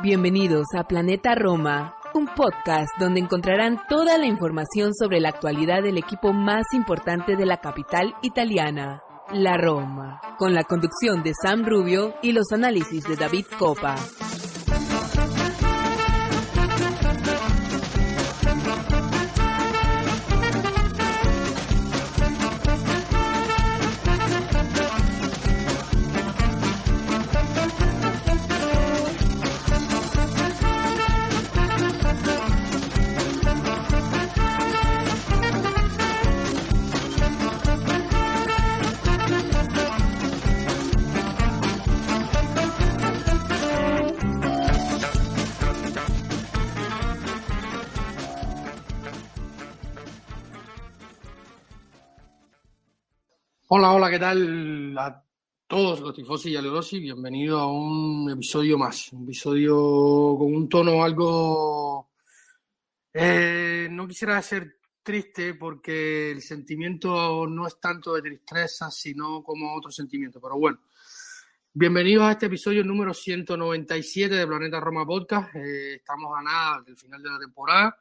Bienvenidos a Planeta Roma, un podcast donde encontrarán toda la información sobre la actualidad del equipo más importante de la capital italiana, la Roma, con la conducción de Sam Rubio y los análisis de David Copa. Hola, ¿qué tal a todos los tifosi y alorosi? Bienvenido a un episodio más, un episodio con un tono algo... no quisiera ser triste porque el sentimiento no es tanto de tristeza, sino como otro sentimiento, pero bueno. Bienvenidos a este episodio número 197 de Planeta Roma Podcast. Estamos a nada del final de la temporada.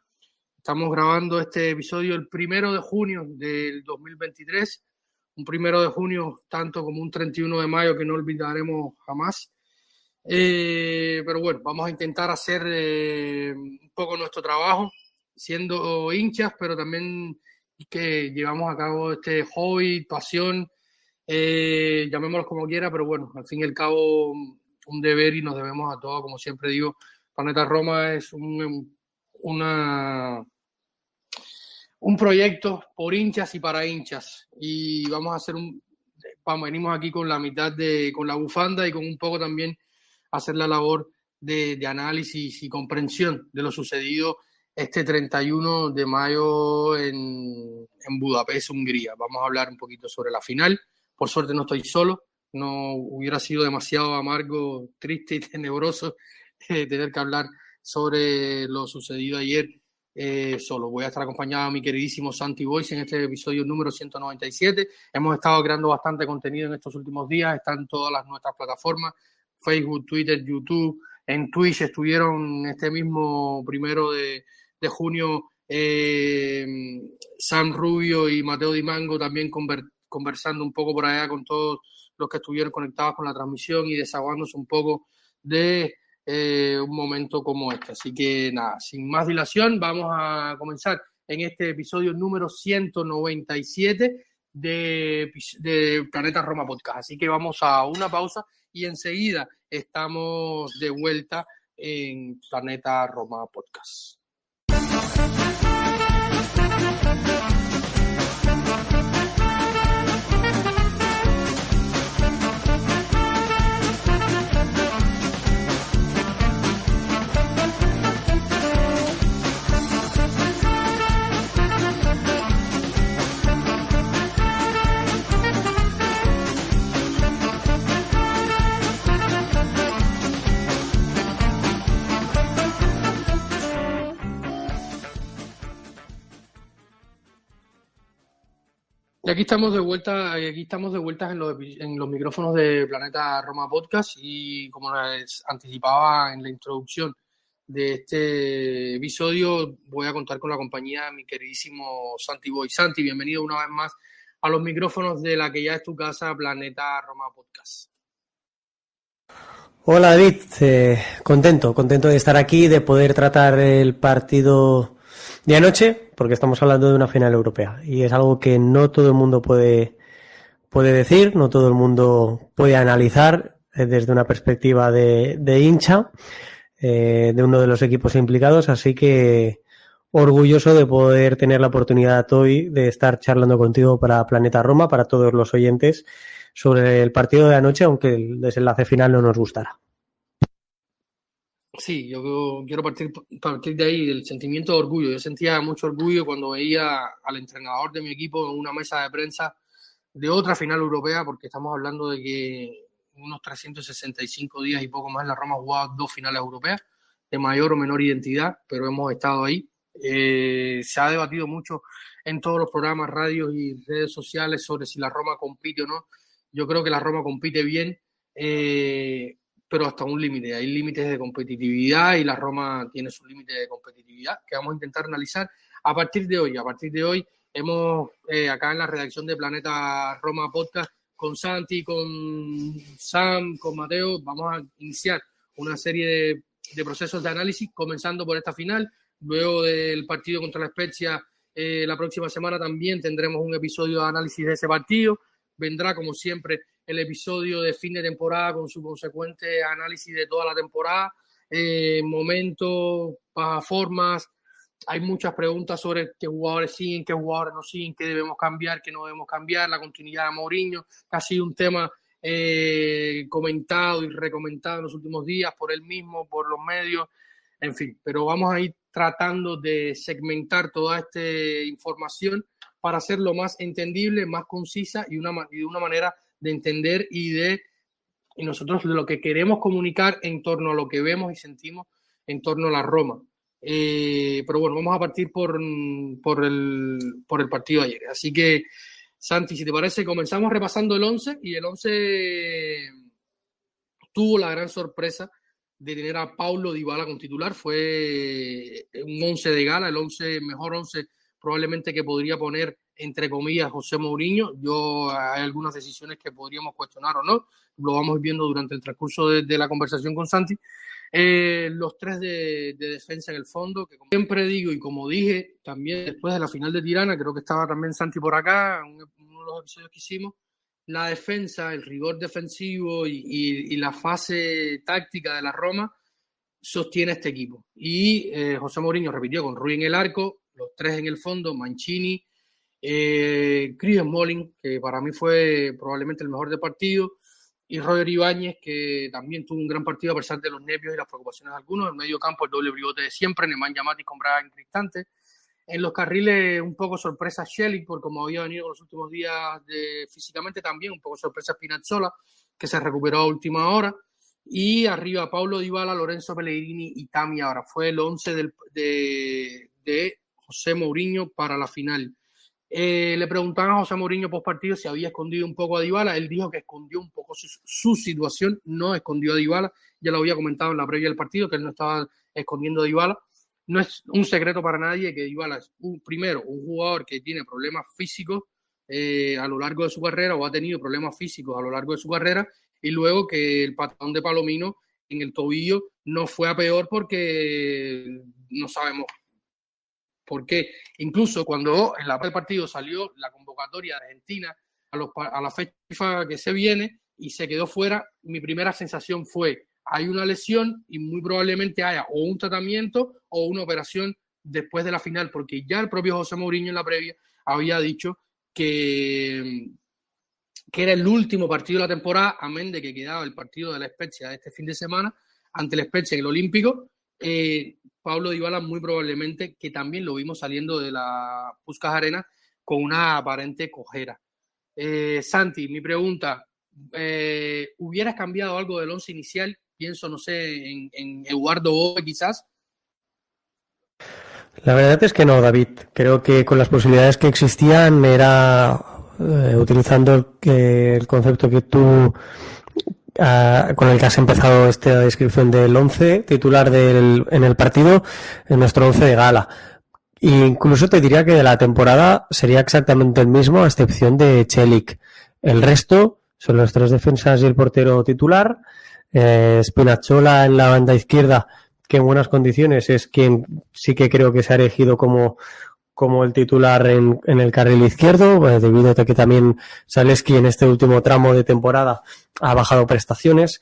Estamos grabando este episodio el 1 de junio del 2023. Un 1 de junio, tanto como un 31 de mayo, que no olvidaremos jamás. Pero bueno, vamos a intentar hacer un poco nuestro trabajo, siendo hinchas, pero también que llevamos a cabo este hobby, pasión, llamémoslo como quiera, pero bueno, al fin y al cabo un deber y nos debemos a todos. Como siempre digo, Planeta Roma es un proyecto por hinchas y para hinchas, y vamos a hacer venimos aquí con la mitad con la bufanda y con un poco también hacer la labor de análisis y comprensión de lo sucedido este 31 de mayo en Budapest, Hungría. Vamos a hablar un poquito sobre la final. Por suerte no estoy solo, no hubiera sido demasiado amargo, triste y tenebroso tener que hablar sobre lo sucedido ayer solo. Voy a estar acompañado de mi queridísimo Santi Boys en este episodio número 197. Hemos estado creando bastante contenido en estos últimos días, están todas nuestras plataformas, Facebook, Twitter, YouTube, en Twitch estuvieron este mismo 1 de junio Sam Rubio y Mateo Di Mango también conversando un poco por allá con todos los que estuvieron conectados con la transmisión y desahogándose un poco de un momento como este. Así que nada, sin más dilación, vamos a comenzar en este episodio número 197 de Planeta Roma Podcast. Así que vamos a una pausa y enseguida estamos de vuelta en Planeta Roma Podcast. Y aquí estamos de vuelta en los micrófonos de Planeta Roma Podcast, y como les anticipaba en la introducción de este episodio, voy a contar con la compañía de mi queridísimo Santi Boy. Santi, bienvenido una vez más a los micrófonos de la que ya es tu casa, Planeta Roma Podcast. Hola David, contento de estar aquí, de poder tratar el partido de anoche, porque estamos hablando de una final europea y es algo que no todo el mundo puede decir, no todo el mundo puede analizar desde una perspectiva de hincha de uno de los equipos implicados, así que orgulloso de poder tener la oportunidad hoy de estar charlando contigo para Planeta Roma, para todos los oyentes, sobre el partido de anoche, aunque el desenlace final no nos gustara. Sí, yo quiero partir de ahí, del sentimiento de orgullo. Yo sentía mucho orgullo cuando veía al entrenador de mi equipo en una mesa de prensa de otra final europea, porque estamos hablando de que unos 365 días y poco más la Roma ha jugado 2 finales europeas, de mayor o menor identidad, pero hemos estado ahí. Se ha debatido mucho en todos los programas, radios y redes sociales sobre si la Roma compite o no. Yo creo que la Roma compite bien, pero hasta un límite. Hay límites de competitividad y la Roma tiene su límite de competitividad que vamos a intentar analizar a partir de hoy. A partir de hoy hemos, acá en la redacción de Planeta Roma Podcast, con Santi, con Sam, con Mateo, vamos a iniciar una serie de procesos de análisis, comenzando por esta final. Luego del partido contra la Spezia, la próxima semana también tendremos un episodio de análisis de ese partido. Vendrá, como siempre, el episodio de fin de temporada con su consecuente análisis de toda la temporada, momentos, formas. Hay muchas preguntas sobre qué jugadores siguen, qué jugadores no siguen, qué debemos cambiar, qué no debemos cambiar, la continuidad de Mourinho, que ha sido un tema comentado y recomentado en los últimos días por él mismo, por los medios, en fin. Pero vamos a ir tratando de segmentar toda esta información para hacerlo más entendible, más concisa y de una manera de entender y nosotros lo que queremos comunicar en torno a lo que vemos y sentimos en torno a la Roma. Pero bueno, vamos a partir por el partido de ayer. Así que, Santi, si te parece, comenzamos repasando el 11, y el 11 tuvo la gran sorpresa de tener a Paulo Dybala con titular. Fue un 11 de gala, el mejor 11 probablemente que podría poner, entre comillas, José Mourinho. Hay algunas decisiones que podríamos cuestionar o no, lo vamos viendo durante el transcurso de la conversación con Santi. Los tres de defensa en el fondo, que como siempre digo y como dije también después de la final de Tirana, creo que estaba también Santi por acá, en uno de los episodios que hicimos, la defensa, el rigor defensivo y la fase táctica de la Roma sostiene este equipo. Y José Mourinho repitió con Rui en el arco, los tres en el fondo, Mancini, Chris Smalling, que para mí fue probablemente el mejor del partido, y Roger Ibáñez, que también tuvo un gran partido a pesar de los nervios y las preocupaciones de algunos. En medio campo, el doble pivote de siempre, Nemanja Matic con Brian Cristante. En los carriles, un poco sorpresa Shelly, por como había venido con los últimos días físicamente también, un poco sorpresa Spinazzola, que se recuperó a última hora. Y arriba, Paulo Dybala, Lorenzo Pellegrini y Tammy Abraham. Fue el 11 de José Mourinho para la final. Le preguntaban a José Mourinho post partido si había escondido un poco a Dybala. Él dijo que escondió un poco su situación, no escondió a Dybala. Ya lo había comentado en la previa del partido, que él no estaba escondiendo a Dybala. No es un secreto para nadie que Dybala es primero un jugador que tiene problemas físicos a lo largo de su carrera, o ha tenido problemas físicos a lo largo de su carrera, y luego que el patadón de Palomino en el tobillo no fue a peor, porque no sabemos por qué. Incluso cuando en la del partido salió la convocatoria de Argentina a la fecha que se viene y se quedó fuera, mi primera sensación fue: hay una lesión y muy probablemente haya o un tratamiento o una operación después de la final, porque ya el propio José Mourinho en la previa había dicho que era el último partido de la temporada, amén de que quedaba el partido de la Spezia de este fin de semana ante la Spezia en el Olímpico. Paulo Dybala muy probablemente, que también lo vimos saliendo de la Puskás Arena con una aparente cojera. Santi, mi pregunta, ¿hubieras cambiado algo del 11 inicial? Pienso, no sé, en Eduardo Bove quizás. La verdad es que no, David. Creo que con las posibilidades que existían era utilizando el concepto que tú con el que has empezado esta descripción del 11 titular en el partido, en nuestro 11 de gala. E incluso te diría que de la temporada sería exactamente el mismo, a excepción de Celik. El resto son los tres defensas y el portero titular. Spinazzola en la banda izquierda, que en buenas condiciones es quien sí que creo que se ha elegido como el titular en el carril izquierdo, debido a que también Zalewski en este último tramo de temporada ha bajado prestaciones.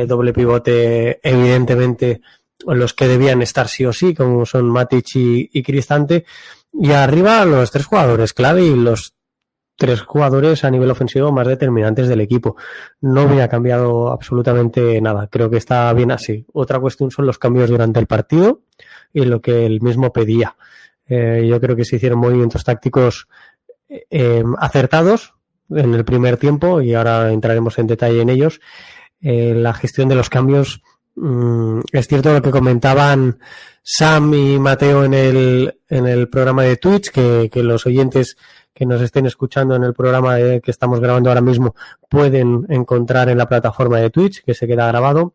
Doble pivote, evidentemente, los que debían estar sí o sí, como son Matic y Cristante. Y arriba los tres jugadores clave y los tres jugadores a nivel ofensivo más determinantes del equipo. No hubiera cambiado absolutamente nada. Creo que está bien así. Otra cuestión son los cambios durante el partido y lo que él mismo pedía. Yo creo que se hicieron movimientos tácticos acertados en el primer tiempo, y ahora entraremos en detalle en ellos. La gestión de los cambios, es cierto lo que comentaban Sam y Mateo en el programa de Twitch, que los oyentes que nos estén escuchando en el programa que estamos grabando ahora mismo pueden encontrar en la plataforma de Twitch, que se queda grabado.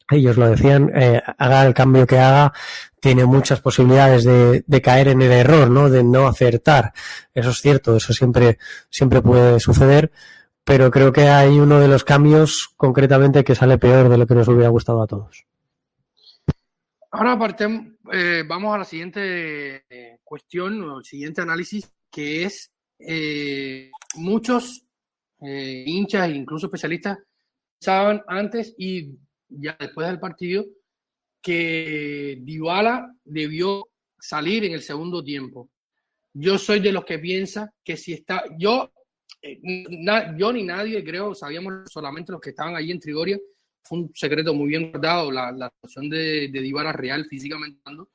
ellos lo decían, haga el cambio que haga, tiene muchas posibilidades de caer en el error, ¿no? De no acertar. Eso es cierto, eso siempre puede suceder, pero creo que hay uno de los cambios concretamente que sale peor de lo que nos hubiera gustado a todos. Ahora vamos a la siguiente cuestión, o el siguiente análisis, que es muchos hinchas e incluso especialistas pensaban antes y ya después del partido que Dybala debió salir en el segundo tiempo. Yo soy de los que piensa que si está... Yo ni nadie, creo, sabíamos, solamente los que estaban allí en Trigoria. Fue un secreto muy bien guardado, la situación de Dybala real, físicamente hablando,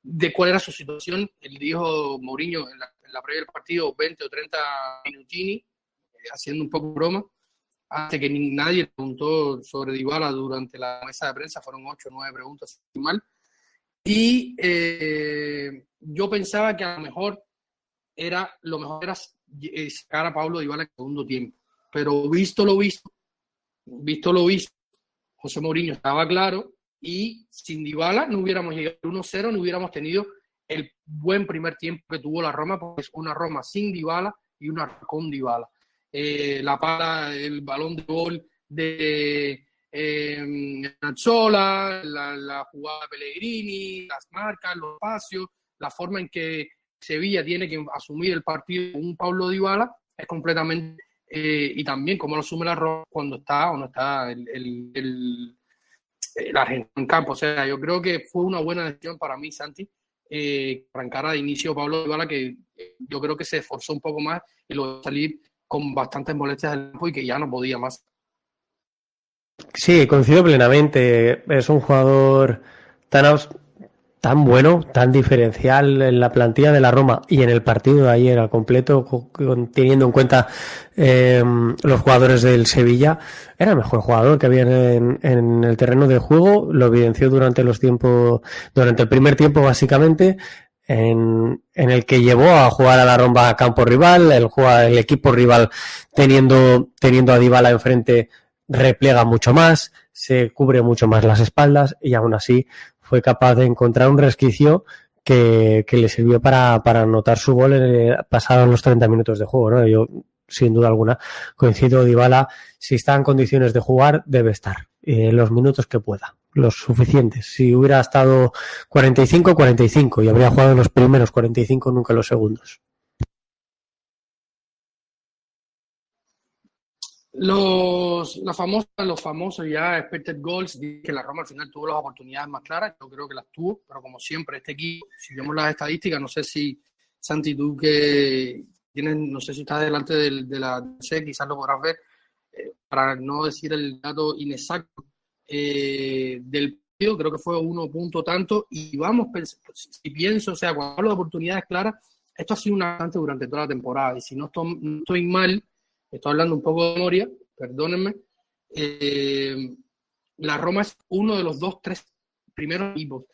de cuál era su situación. Él dijo, Mourinho, en la previa del partido, 20 o 30 minutini, haciendo un poco broma, hasta que nadie le preguntó sobre Dybala durante la mesa de prensa. Fueron 8 o 9 preguntas, si mal. Y yo pensaba que a lo mejor era sacar a Pablo Dybala en el segundo tiempo. Pero visto lo visto, José Mourinho estaba claro, y sin Dybala no hubiéramos llegado al 1-0, no hubiéramos tenido el buen primer tiempo que tuvo la Roma, porque es una Roma sin Dybala y una con Dybala. La pala, el balón de gol de Nazzola, la jugada de Pellegrini, las marcas, los espacios, la forma en que Sevilla tiene que asumir el partido con un Pablo Dybala es completamente... y también cómo lo asume la Roma cuando está o no está el argentino en campo. O sea, yo creo que fue una buena decisión para mí, Santi, arrancara de inicio Pablo Dybala, que yo creo que se esforzó un poco más y lo salir con bastantes molestias del campo y que ya no podía más. Sí, coincido plenamente. Es un jugador tan bueno, tan diferencial en la plantilla de la Roma y en el partido de ayer al completo, teniendo en cuenta los jugadores del Sevilla. Era el mejor jugador que había en el terreno de juego. Lo evidenció durante el primer tiempo, básicamente, en el que llevó a jugar a la Roma a campo rival. El equipo rival, teniendo a Dybala enfrente, replega mucho más, se cubre mucho más las espaldas, y aún así fue capaz de encontrar un resquicio que le sirvió para anotar su gol pasados los 30 minutos de juego, ¿no? Yo, sin duda alguna, coincido. Dybala, si está en condiciones de jugar, debe estar los minutos que pueda, los suficientes. Si hubiera estado 45 y habría jugado en los primeros 45, nunca los segundos. Los famosos ya expected goals, que la Roma al final tuvo las oportunidades más claras. Yo creo que las tuvo, pero como siempre este equipo, si vemos las estadísticas, no sé si Santi, tú que tienes, no sé si estás delante de la DC, quizás lo podrás ver, para no decir el dato inexacto del partido, creo que fue 1 punto tanto, y vamos, si pienso, o sea, cuando hablo de oportunidades claras, esto ha sido una constante durante toda la temporada, y si no estoy mal, estoy hablando un poco de memoria, perdónenme, la Roma es uno de los 2-3 primeros equipos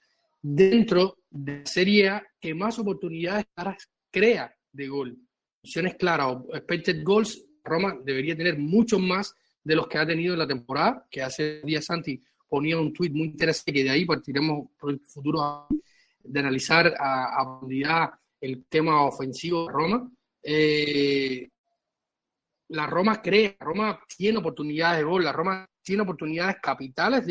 dentro de la Serie A que más oportunidades claras crea de gol. Opciones claras o expected goals, Roma debería tener muchos más de los que ha tenido en la temporada, que hace días Santi ponía un tuit muy interesante, que de ahí partiremos por el futuro de analizar a profundidad el tema ofensivo de Roma. La Roma tiene oportunidades de gol, la Roma tiene oportunidades capitales,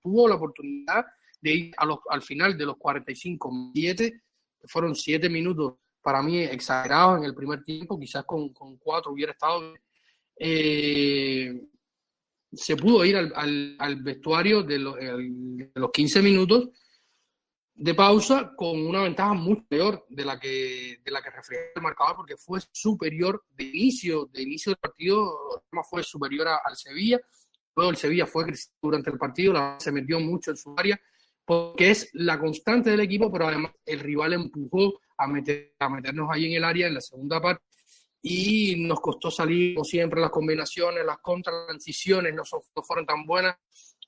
tuvo la oportunidad de ir al final de los 45, 7, que fueron 7 minutos para mí exagerados en el primer tiempo, quizás con 4 hubiera estado. Se pudo ir al vestuario de los 15 minutos de pausa con una ventaja mucho peor de la que refleja el marcador, porque fue superior de inicio del partido. Roma fue superior al Sevilla. Luego el Sevilla fue creciendo durante el partido, se metió mucho en su área, porque es la constante del equipo, pero además el rival empujó a meternos ahí en el área en la segunda parte, y nos costó salir, como siempre, las combinaciones, las transiciones no fueron tan buenas.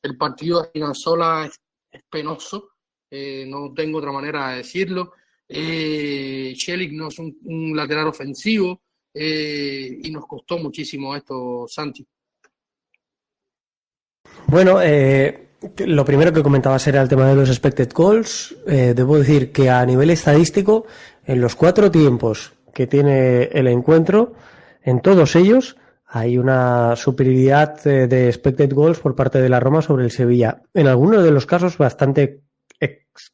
El partido de Spinazzola es penoso. No tengo otra manera de decirlo. Celik no es un lateral ofensivo, y nos costó muchísimo esto, Santi. Bueno, lo primero que comentabas era el tema de los expected goals. Debo decir que a nivel estadístico, en los 4 tiempos que tiene el encuentro, en todos ellos hay una superioridad de expected goals por parte de la Roma sobre el Sevilla. En algunos de los casos bastante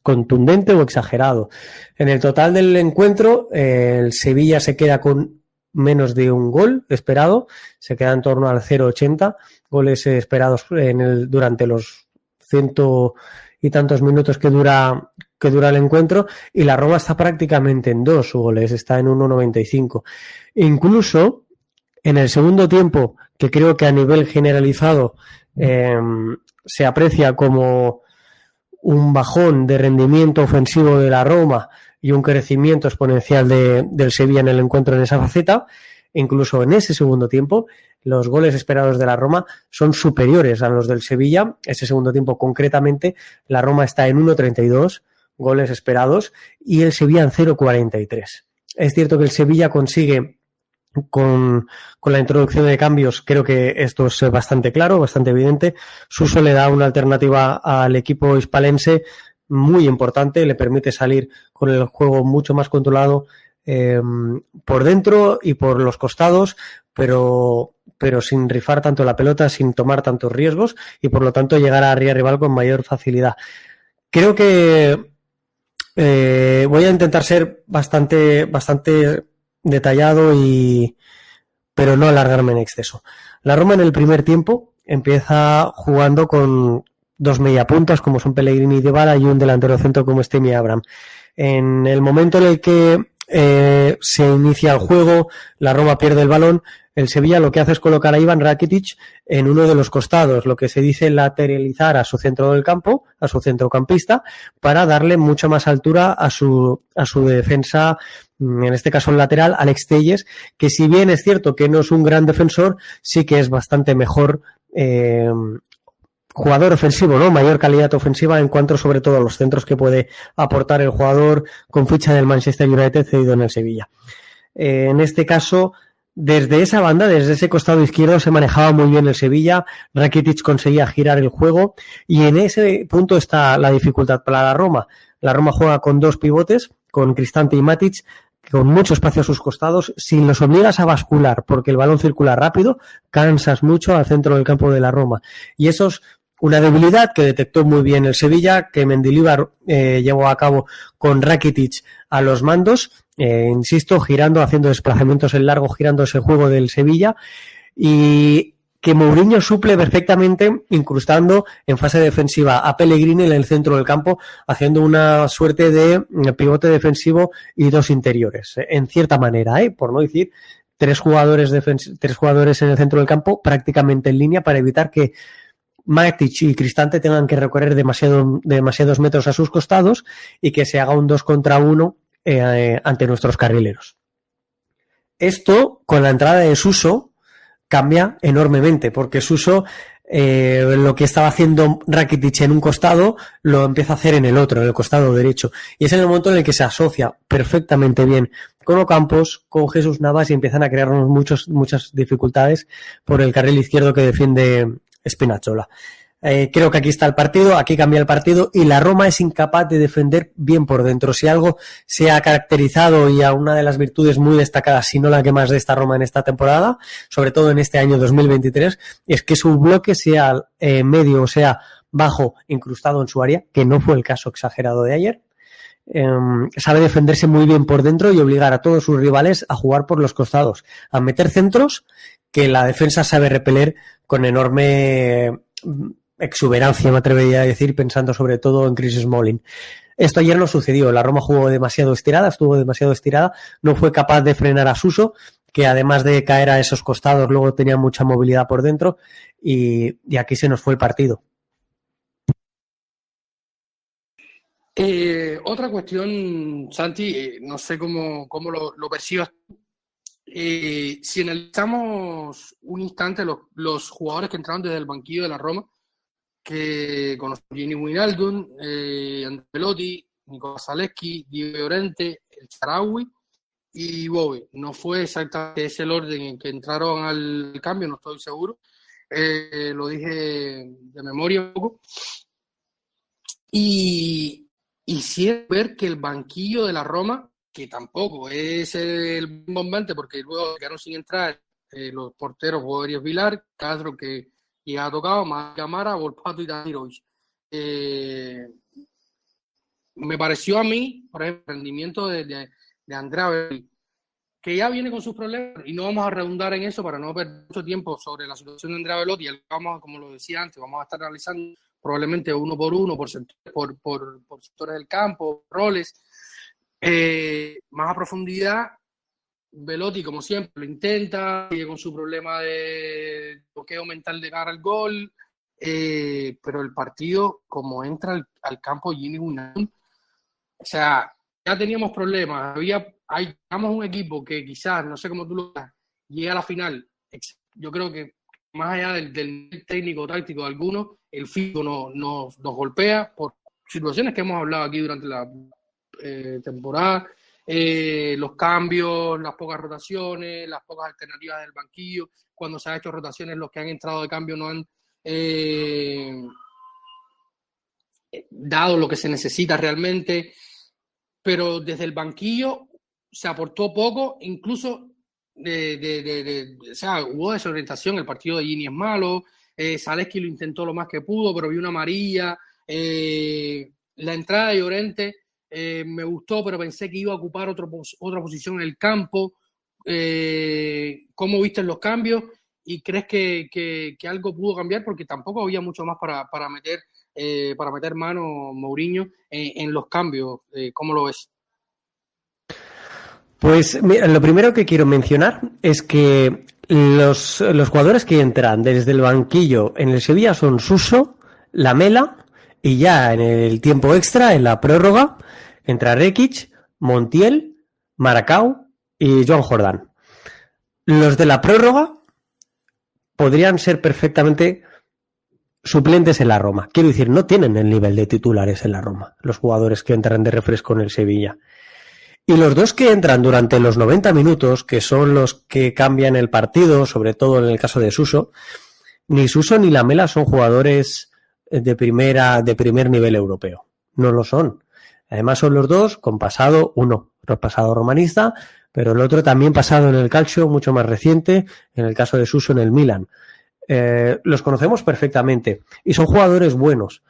contundente o exagerado. En el total del encuentro, el Sevilla se queda con menos de un gol esperado, se queda en torno al 0,80 goles esperados durante los 100 y tantos minutos que dura el encuentro, y la Roma está prácticamente en 2 goles, está en 1,95. Incluso en el segundo tiempo, que creo que a nivel generalizado se aprecia como un bajón de rendimiento ofensivo de la Roma y un crecimiento exponencial del Sevilla en el encuentro en esa faceta, incluso en ese segundo tiempo, los goles esperados de la Roma son superiores a los del Sevilla. Ese segundo tiempo, concretamente, la Roma está en 1,32 goles esperados y el Sevilla en 0,43. Es cierto que el Sevilla consigue, con la introducción de cambios, creo que esto es bastante claro, bastante evidente. Suso le da una alternativa al equipo hispalense muy importante, le permite salir con el juego mucho más controlado por dentro y por los costados, pero sin rifar tanto la pelota, sin tomar tantos riesgos y por lo tanto llegar a área rival con mayor facilidad. Creo que voy a intentar ser bastante detallado pero no alargarme en exceso. La Roma en el primer tiempo empieza jugando con 2 mediapuntas como son Pellegrini y Dybala y un delantero centro como Tammy Abraham. En el momento en el que se inicia el juego, la Roma pierde el balón, el Sevilla lo que hace es colocar a Ivan Rakitic en uno de los costados, lo que se dice lateralizar a su centro del campo, a su centrocampista, para darle mucha más altura a su defensa, en este caso el lateral, Alex Telles, que si bien es cierto que no es un gran defensor, sí que es bastante mejor jugador ofensivo, ¿no? Mayor calidad ofensiva en cuanto sobre todo a los centros que puede aportar el jugador con ficha del Manchester United cedido en el Sevilla. En este caso, desde esa banda, desde ese costado izquierdo se manejaba muy bien el Sevilla, Rakitic conseguía girar el juego y en ese punto está la dificultad para la Roma. La Roma juega con 2 pivotes, con Cristante y Matic, con mucho espacio a sus costados. Si los obligas a bascular porque el balón circula rápido, cansas mucho al centro del campo de la Roma. Y eso es una debilidad que detectó muy bien el Sevilla, que Mendilibar llevó a cabo con Rakitic a los mandos, insisto, girando, haciendo desplazamientos en largo, girando ese juego del Sevilla, y que Mourinho suple perfectamente incrustando en fase defensiva a Pellegrini en el centro del campo, haciendo una suerte de pivote defensivo y 2 interiores, en cierta manera, por no decir 3 jugadores en el centro del campo prácticamente en línea para evitar que Matic y Cristante tengan que recorrer demasiados metros a sus costados y que se haga un 2 contra 1 ante nuestros carrileros. Esto, con la entrada de Suso, cambia enormemente, porque Suso lo que estaba haciendo Rakitic en un costado lo empieza a hacer en el otro, en el costado derecho, y es en el momento en el que se asocia perfectamente bien con Ocampos, con Jesús Navas y empiezan a crearnos muchas dificultades por el carril izquierdo que defiende Spinazzola. Creo que aquí está el partido, aquí cambia el partido y la Roma es incapaz de defender bien por dentro. Si algo se ha caracterizado y a una de las virtudes muy destacadas, si no la que más de esta Roma en esta temporada, sobre todo en este año 2023, es que su bloque sea medio o sea bajo, incrustado en su área, que no fue el caso exagerado de ayer. Sabe defenderse muy bien por dentro y obligar a todos sus rivales a jugar por los costados, a meter centros que la defensa sabe repeler con enorme exuberancia, me atrevería a decir, pensando sobre todo en Chris Smalling. Esto ayer no sucedió, la Roma estuvo demasiado estirada, no fue capaz de frenar a Suso, que además de caer a esos costados luego tenía mucha movilidad por dentro y aquí se nos fue el partido. Otra cuestión, Santi, no sé cómo lo percibas. Si analizamos un instante los jugadores que entraron desde el banquillo de la Roma, que conocen Gini Wijnaldum, Andrea Belotti, Nicolás Zalewski, Diego Llorente, El Shaarawy y Bowie. No fue exactamente ese el orden en que entraron al cambio, no estoy seguro. lo dije de memoria un poco. Y sí es ver que el banquillo de la Roma, que tampoco es el bombante, porque luego quedaron sin entrar los porteros Boverías Vilar, Castro, que llegaba tocado, más Camara, Volpato y Danirovic. Me pareció a mí, por ejemplo, el rendimiento de Andrea Belli, que ya viene con sus problemas, y no vamos a redundar en eso para no perder mucho tiempo sobre la situación de Andrea Belotti. Vamos, como lo decía antes, vamos a estar analizando probablemente uno por uno, por sectores del campo, roles. Más a profundidad, Belotti, como siempre, lo intenta, sigue con su problema de bloqueo mental de cara al gol, pero el partido, como entra al campo Gini Wijnaldum, o sea, ya teníamos problemas, digamos un equipo que quizás, no sé cómo tú lo ves, llega a la final. Yo creo que más allá del técnico táctico de algunos, el físico nos golpea por situaciones que hemos hablado aquí durante la temporada, los cambios, las pocas rotaciones, las pocas alternativas del banquillo. Cuando se han hecho rotaciones, los que han entrado de cambio no han dado lo que se necesita realmente. Pero desde el banquillo se aportó poco, incluso o sea, hubo desorientación. El partido de Gini es malo, Zalewski lo intentó lo más que pudo, pero vio una amarilla. La entrada de Llorente me gustó, pero pensé que iba a ocupar otra posición en el campo. ¿Cómo viste los cambios? ¿Y crees que algo pudo cambiar? Porque tampoco había mucho más para meter mano Mourinho en los cambios. ¿Cómo lo ves? Pues mira, lo primero que quiero mencionar es que los jugadores que entran desde el banquillo en el Sevilla son Suso, Lamela, y ya en el tiempo extra, en la prórroga, entra Rekic, Montiel, Maracao y Joan Jordán. Los de la prórroga podrían ser perfectamente suplentes en la Roma. Quiero decir, no tienen el nivel de titulares en la Roma, los jugadores que entran de refresco en el Sevilla. Y los dos que entran durante los 90 minutos, que son los que cambian el partido, sobre todo en el caso de Suso, ni Suso ni Lamela son jugadores de primer nivel europeo. No lo son. Además son los dos con pasado, uno pasado romanista, pero el otro también pasado en el calcio, mucho más reciente, en el caso de Suso en el Milan. Los conocemos perfectamente y son jugadores buenos,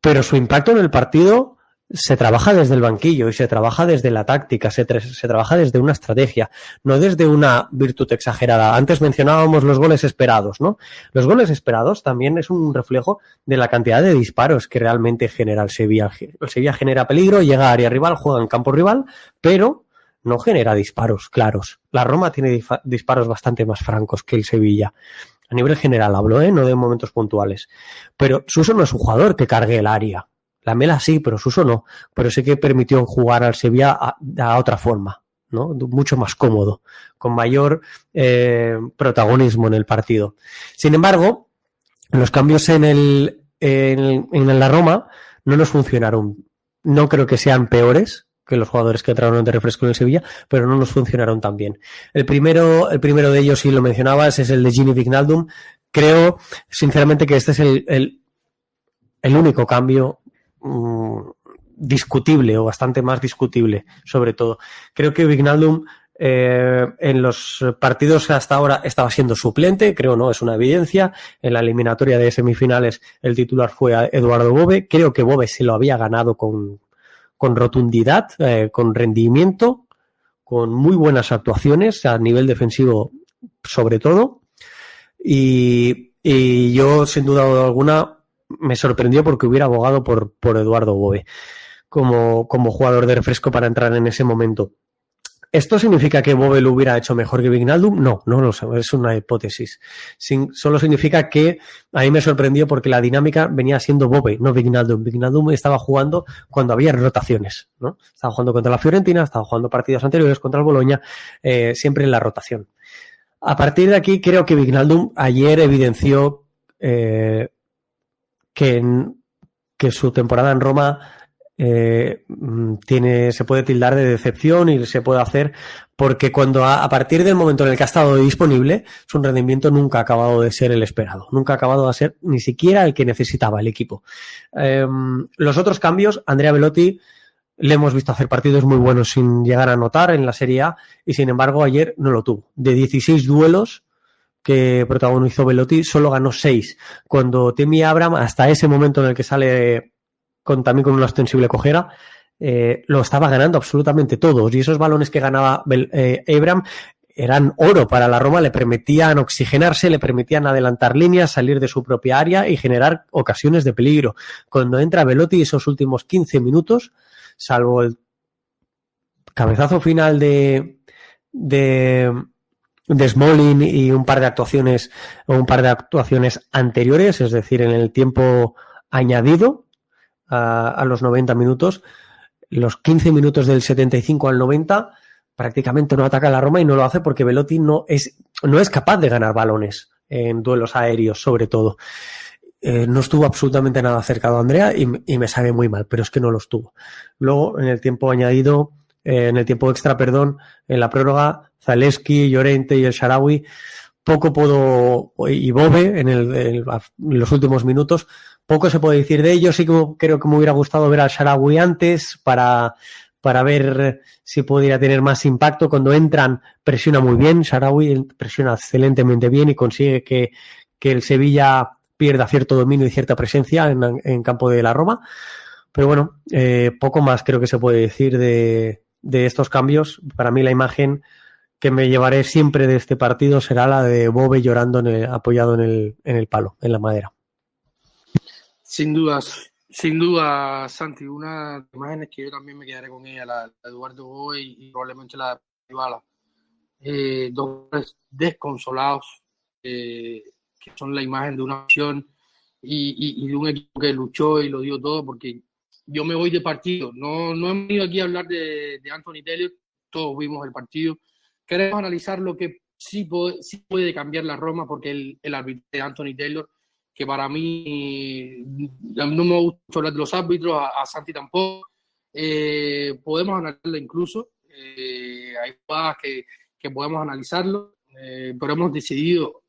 pero su impacto en el partido se trabaja desde el banquillo y se trabaja desde la táctica, se trabaja desde una estrategia, no desde una virtud exagerada. Antes mencionábamos los goles esperados, ¿no? Los goles esperados también es un reflejo de la cantidad de disparos que realmente genera el Sevilla. El Sevilla genera peligro, llega a área rival, juega en campo rival, pero no genera disparos claros. La Roma tiene disparos bastante más francos que el Sevilla. A nivel general hablo, no de momentos puntuales. Pero Suso no es un jugador que cargue el área. Lamela sí, pero Suso no. Pero sí que permitió jugar al Sevilla a otra forma, ¿no? Mucho más cómodo, con mayor protagonismo en el partido. Sin embargo, los cambios en la Roma no nos funcionaron. No creo que sean peores que los jugadores que entraron de refresco en el Sevilla, pero no nos funcionaron tan bien. El primero de ellos, si lo mencionabas, es el de Gini Wijnaldum. Creo, sinceramente, que este es el único cambio discutible o bastante más discutible, sobre todo. Creo que Wijnaldum en los partidos hasta ahora estaba siendo suplente, creo, no, es una evidencia. En la eliminatoria de semifinales el titular fue Eduardo Bove. Creo que Bove se lo había ganado con rotundidad, con rendimiento, con muy buenas actuaciones a nivel defensivo sobre todo, y yo sin duda alguna me sorprendió porque hubiera abogado por Eduardo Bove como jugador de refresco para entrar en ese momento. ¿Esto significa que Bove lo hubiera hecho mejor que Wijnaldum? No lo sé, es una hipótesis. Solo significa que a mí me sorprendió porque la dinámica venía siendo Bove, no Wijnaldum. Wijnaldum estaba jugando cuando había rotaciones, ¿no? Estaba jugando contra la Fiorentina, estaba jugando partidos anteriores contra el Bologna, siempre en la rotación. A partir de aquí creo que Wijnaldum ayer evidenció que su temporada en Roma se puede tildar de decepción y se puede hacer porque cuando a partir del momento en el que ha estado disponible, su rendimiento nunca ha acabado de ser el esperado, nunca ha acabado de ser ni siquiera el que necesitaba el equipo. Los otros cambios, Andrea Belotti le hemos visto hacer partidos muy buenos sin llegar a anotar en la Serie A y sin embargo ayer no lo tuvo. De 16 duelos que protagonizó Belotti, solo ganó 6. Cuando Tammy Abraham, hasta ese momento en el que sale también con una ostensible cojera, lo estaba ganando absolutamente todos. Y esos balones que ganaba Abraham eran oro para la Roma, le permitían oxigenarse, le permitían adelantar líneas, salir de su propia área y generar ocasiones de peligro. Cuando entra Belotti, esos últimos 15 minutos, salvo el cabezazo final de Smalling y un par de actuaciones anteriores, es decir, en el tiempo añadido a los 90 minutos, los 15 minutos del 75 al 90 prácticamente no ataca a la Roma y no lo hace porque Belotti no es capaz de ganar balones en duelos aéreos, sobre todo. No estuvo absolutamente nada cercado a Andrea y me sabe muy mal, pero es que no lo estuvo. Luego, en el tiempo añadido, en el tiempo extra, en la prórroga, Zalewski, Llorente y el Shaarawy, y Bove en los últimos minutos, poco se puede decir de ellos. Sí que creo que me hubiera gustado ver al Shaarawy antes para ver si pudiera tener más impacto. Cuando entran, presiona muy bien, Shaarawy presiona excelentemente bien y consigue que el Sevilla pierda cierto dominio y cierta presencia en campo de la Roma. Pero bueno, poco más creo que se puede decir de estos cambios. Para mí la imagen que me llevaré siempre de este partido será la de Bove llorando apoyado en el palo, en la madera. Sin duda, Santi, una de las imágenes que yo también me quedaré con ella, la de Eduardo Bove y probablemente la de Dybala. Dos desconsolados, que son la imagen de una acción y de un equipo que luchó y lo dio todo, porque yo me voy de partido. No hemos venido aquí a hablar de Anthony Taylor, todos vimos el partido. Queremos analizar lo que sí puede cambiar la Roma, porque el árbitro de Anthony Taylor, que para mí no me gusta hablar de los árbitros, a Santi tampoco, podemos analizarlo incluso. Hay jugadas que podemos analizarlo, pero hemos decidido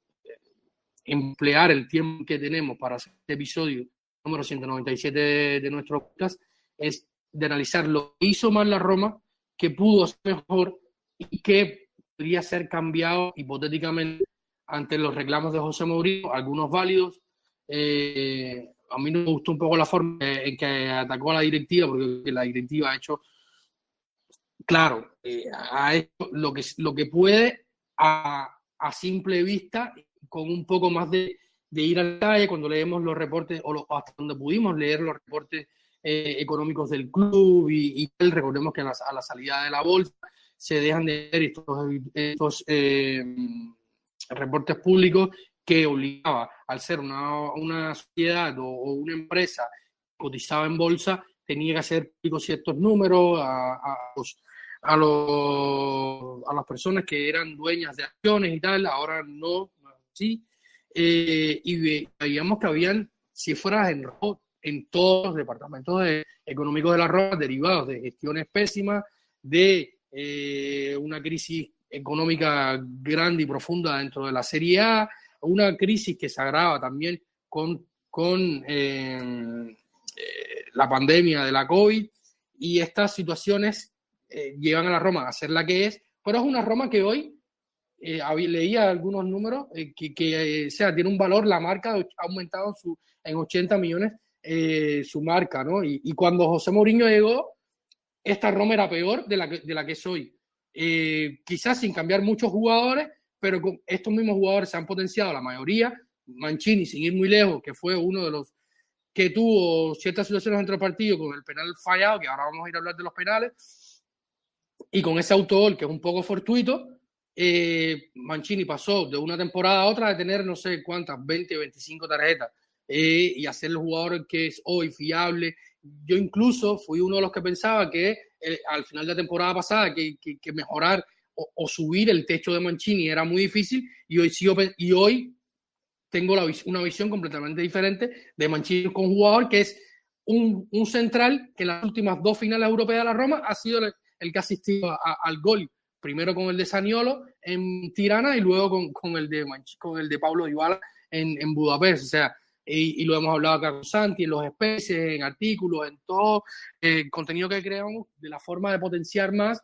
emplear el tiempo que tenemos para hacer este episodio número 197 de nuestro podcast, es de analizar lo que hizo mal la Roma, que pudo hacer mejor y que podría ser cambiado hipotéticamente ante los reclamos de José Mourinho, algunos válidos. A mí no me gustó un poco la forma en que atacó a la directiva, porque la directiva ha hecho, claro, ha hecho lo que puede a simple vista, con un poco más de ir a la calle. Cuando leemos los reportes, hasta donde pudimos leer los reportes económicos del club y recordemos que a la salida de la bolsa se dejan de ver estos reportes públicos que obligaba, al ser una sociedad o una empresa cotizada en bolsa, tenía que hacer públicos ciertos números a las personas que eran dueñas de acciones y tal. Ahora no, sí. Y veíamos que habían cifras en todos los departamentos económicos de la Roma, derivados de gestiones pésimas, de una crisis económica grande y profunda dentro de la Serie A, una crisis que se agrava también con la pandemia de la COVID, y estas situaciones llevan a la Roma a ser la que es, pero es una Roma que hoy, leía algunos números, tiene un valor, la marca ha aumentado en 80 millones su marca, ¿no? Y cuando José Mourinho llegó, esta Roma era peor de la que es hoy. Quizás sin cambiar muchos jugadores, pero con estos mismos jugadores se han potenciado la mayoría. Mancini, sin ir muy lejos, que fue uno de los que tuvo ciertas situaciones dentro del partido con el penal fallado, que ahora vamos a ir a hablar de los penales, y con ese autogol que es un poco fortuito, Mancini pasó de una temporada a otra de tener no sé cuántas, 20 o 25 tarjetas, y hacer el jugador que es hoy fiable. Yo incluso fui uno de los que pensaba que al final de la temporada pasada que mejorar o subir el techo de Mancini era muy difícil, y hoy tengo una visión completamente diferente de Mancini con un jugador que es un central que en las últimas 2 finales europeas de la Roma ha sido el que ha asistido al gol, primero con el de Zaniolo en Tirana y luego con el de Paulo Dybala en Budapest. O sea, y lo hemos hablado acá con Santi, en los especies, en artículos, en todo el contenido que creamos, de la forma de potenciar más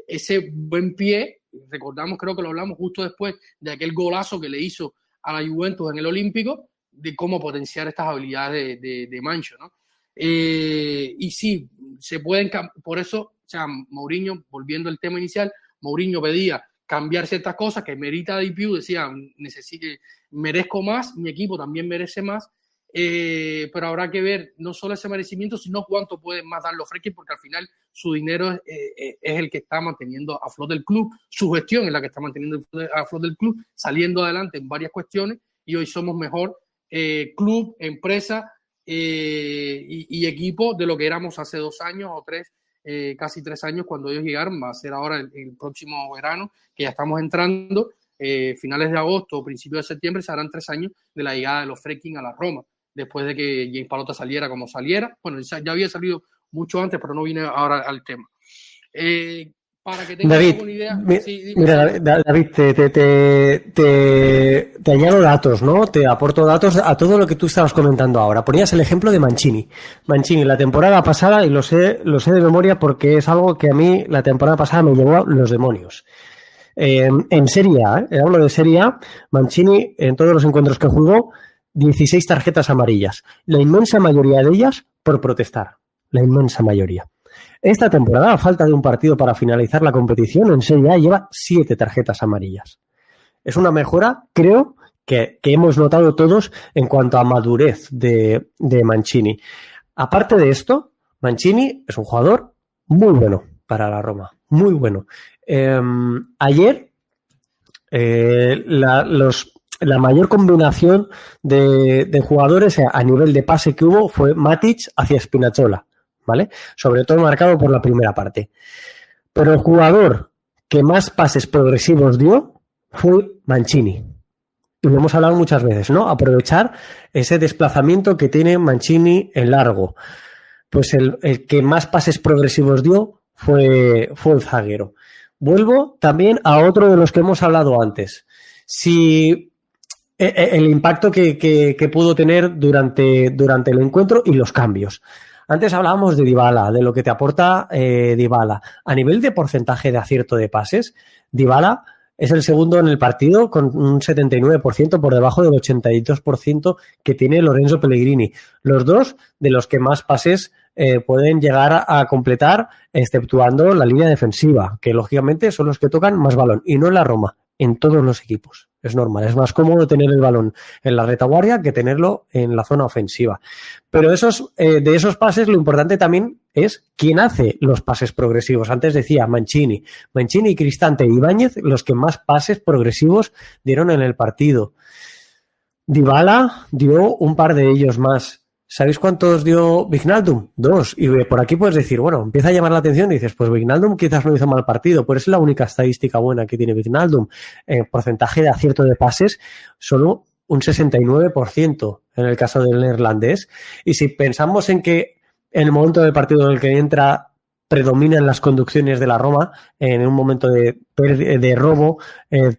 ese buen pie. Recordamos, creo que lo hablamos justo después de aquel golazo que le hizo a la Juventus en el Olímpico, de cómo potenciar estas habilidades de Mancho, ¿no? Y sí, se pueden, por eso, o sea, Mourinho, volviendo al tema inicial, Mourinho pedía cambiar ciertas cosas que merita DPU, decía, merezco más, mi equipo también merece más, pero habrá que ver no solo ese merecimiento, sino cuánto pueden más dar los Fredkin, porque al final su dinero es el que está manteniendo a flote el club, su gestión es la que está manteniendo a flote el club, saliendo adelante en varias cuestiones, y hoy somos mejor club, empresa y equipo de lo que éramos hace 2 años o 3, casi 3 años cuando ellos llegaron. Va a ser ahora el próximo verano, que ya estamos entrando, finales de agosto o principios de septiembre, se harán 3 años de la llegada de los Fredkin a la Roma, después de que James Palota saliera como saliera. Bueno, ya había salido mucho antes, pero no vine ahora al tema. Para que tengas alguna idea. Mira, David, te añado datos, ¿no? Te aporto datos a todo lo que tú estabas comentando ahora. Ponías el ejemplo de Mancini. Mancini, la temporada pasada, y lo sé de memoria porque es algo que a mí la temporada pasada me llevó a los demonios. En Serie A, hablo de Serie A, Mancini, en todos los encuentros que jugó, 16 tarjetas amarillas. La inmensa mayoría de ellas por protestar. La inmensa mayoría. Esta temporada, a falta de un partido para finalizar la competición, en Serie A lleva 7 tarjetas amarillas. Es una mejora, creo, que hemos notado todos en cuanto a madurez de Mancini. Aparte de esto, Mancini es un jugador muy bueno para la Roma, muy bueno. Ayer, la mayor combinación de jugadores a nivel de pase que hubo fue Matic hacia Spinazzola, ¿vale? Sobre todo marcado por la primera parte. Pero el jugador que más pases progresivos dio fue Mancini. Y lo hemos hablado muchas veces, ¿no? Aprovechar ese desplazamiento que tiene Mancini en largo. Pues el que más pases progresivos dio fue el zaguero. Vuelvo también a otro de los que hemos hablado antes. Si el impacto que pudo tener durante el encuentro y los cambios. Antes hablábamos de Dybala, de lo que te aporta Dybala. A nivel de porcentaje de acierto de pases, Dybala es el segundo en el partido con un 79% por debajo del 82% que tiene Lorenzo Pellegrini. Los dos de los que más pases pueden llegar a completar, exceptuando la línea defensiva, que lógicamente son los que tocan más balón. Y no en la Roma, en todos los equipos. Es normal, es más cómodo tener el balón en la retaguardia que tenerlo en la zona ofensiva. Pero de esos pases, lo importante también es quién hace los pases progresivos. Antes decía Mancini, Cristante y Ibáñez, los que más pases progresivos dieron en el partido. Dybala dio un par de ellos más. ¿Sabéis cuántos dio Wijnaldum? 2. Y por aquí puedes decir, bueno, empieza a llamar la atención y dices, pues Wijnaldum quizás no hizo mal partido, pero es la única estadística buena que tiene Wijnaldum. Porcentaje de acierto de pases, solo un 69% en el caso del neerlandés. Y si pensamos en que en el momento del partido en el que entra predominan las conducciones de la Roma, en un momento de robo,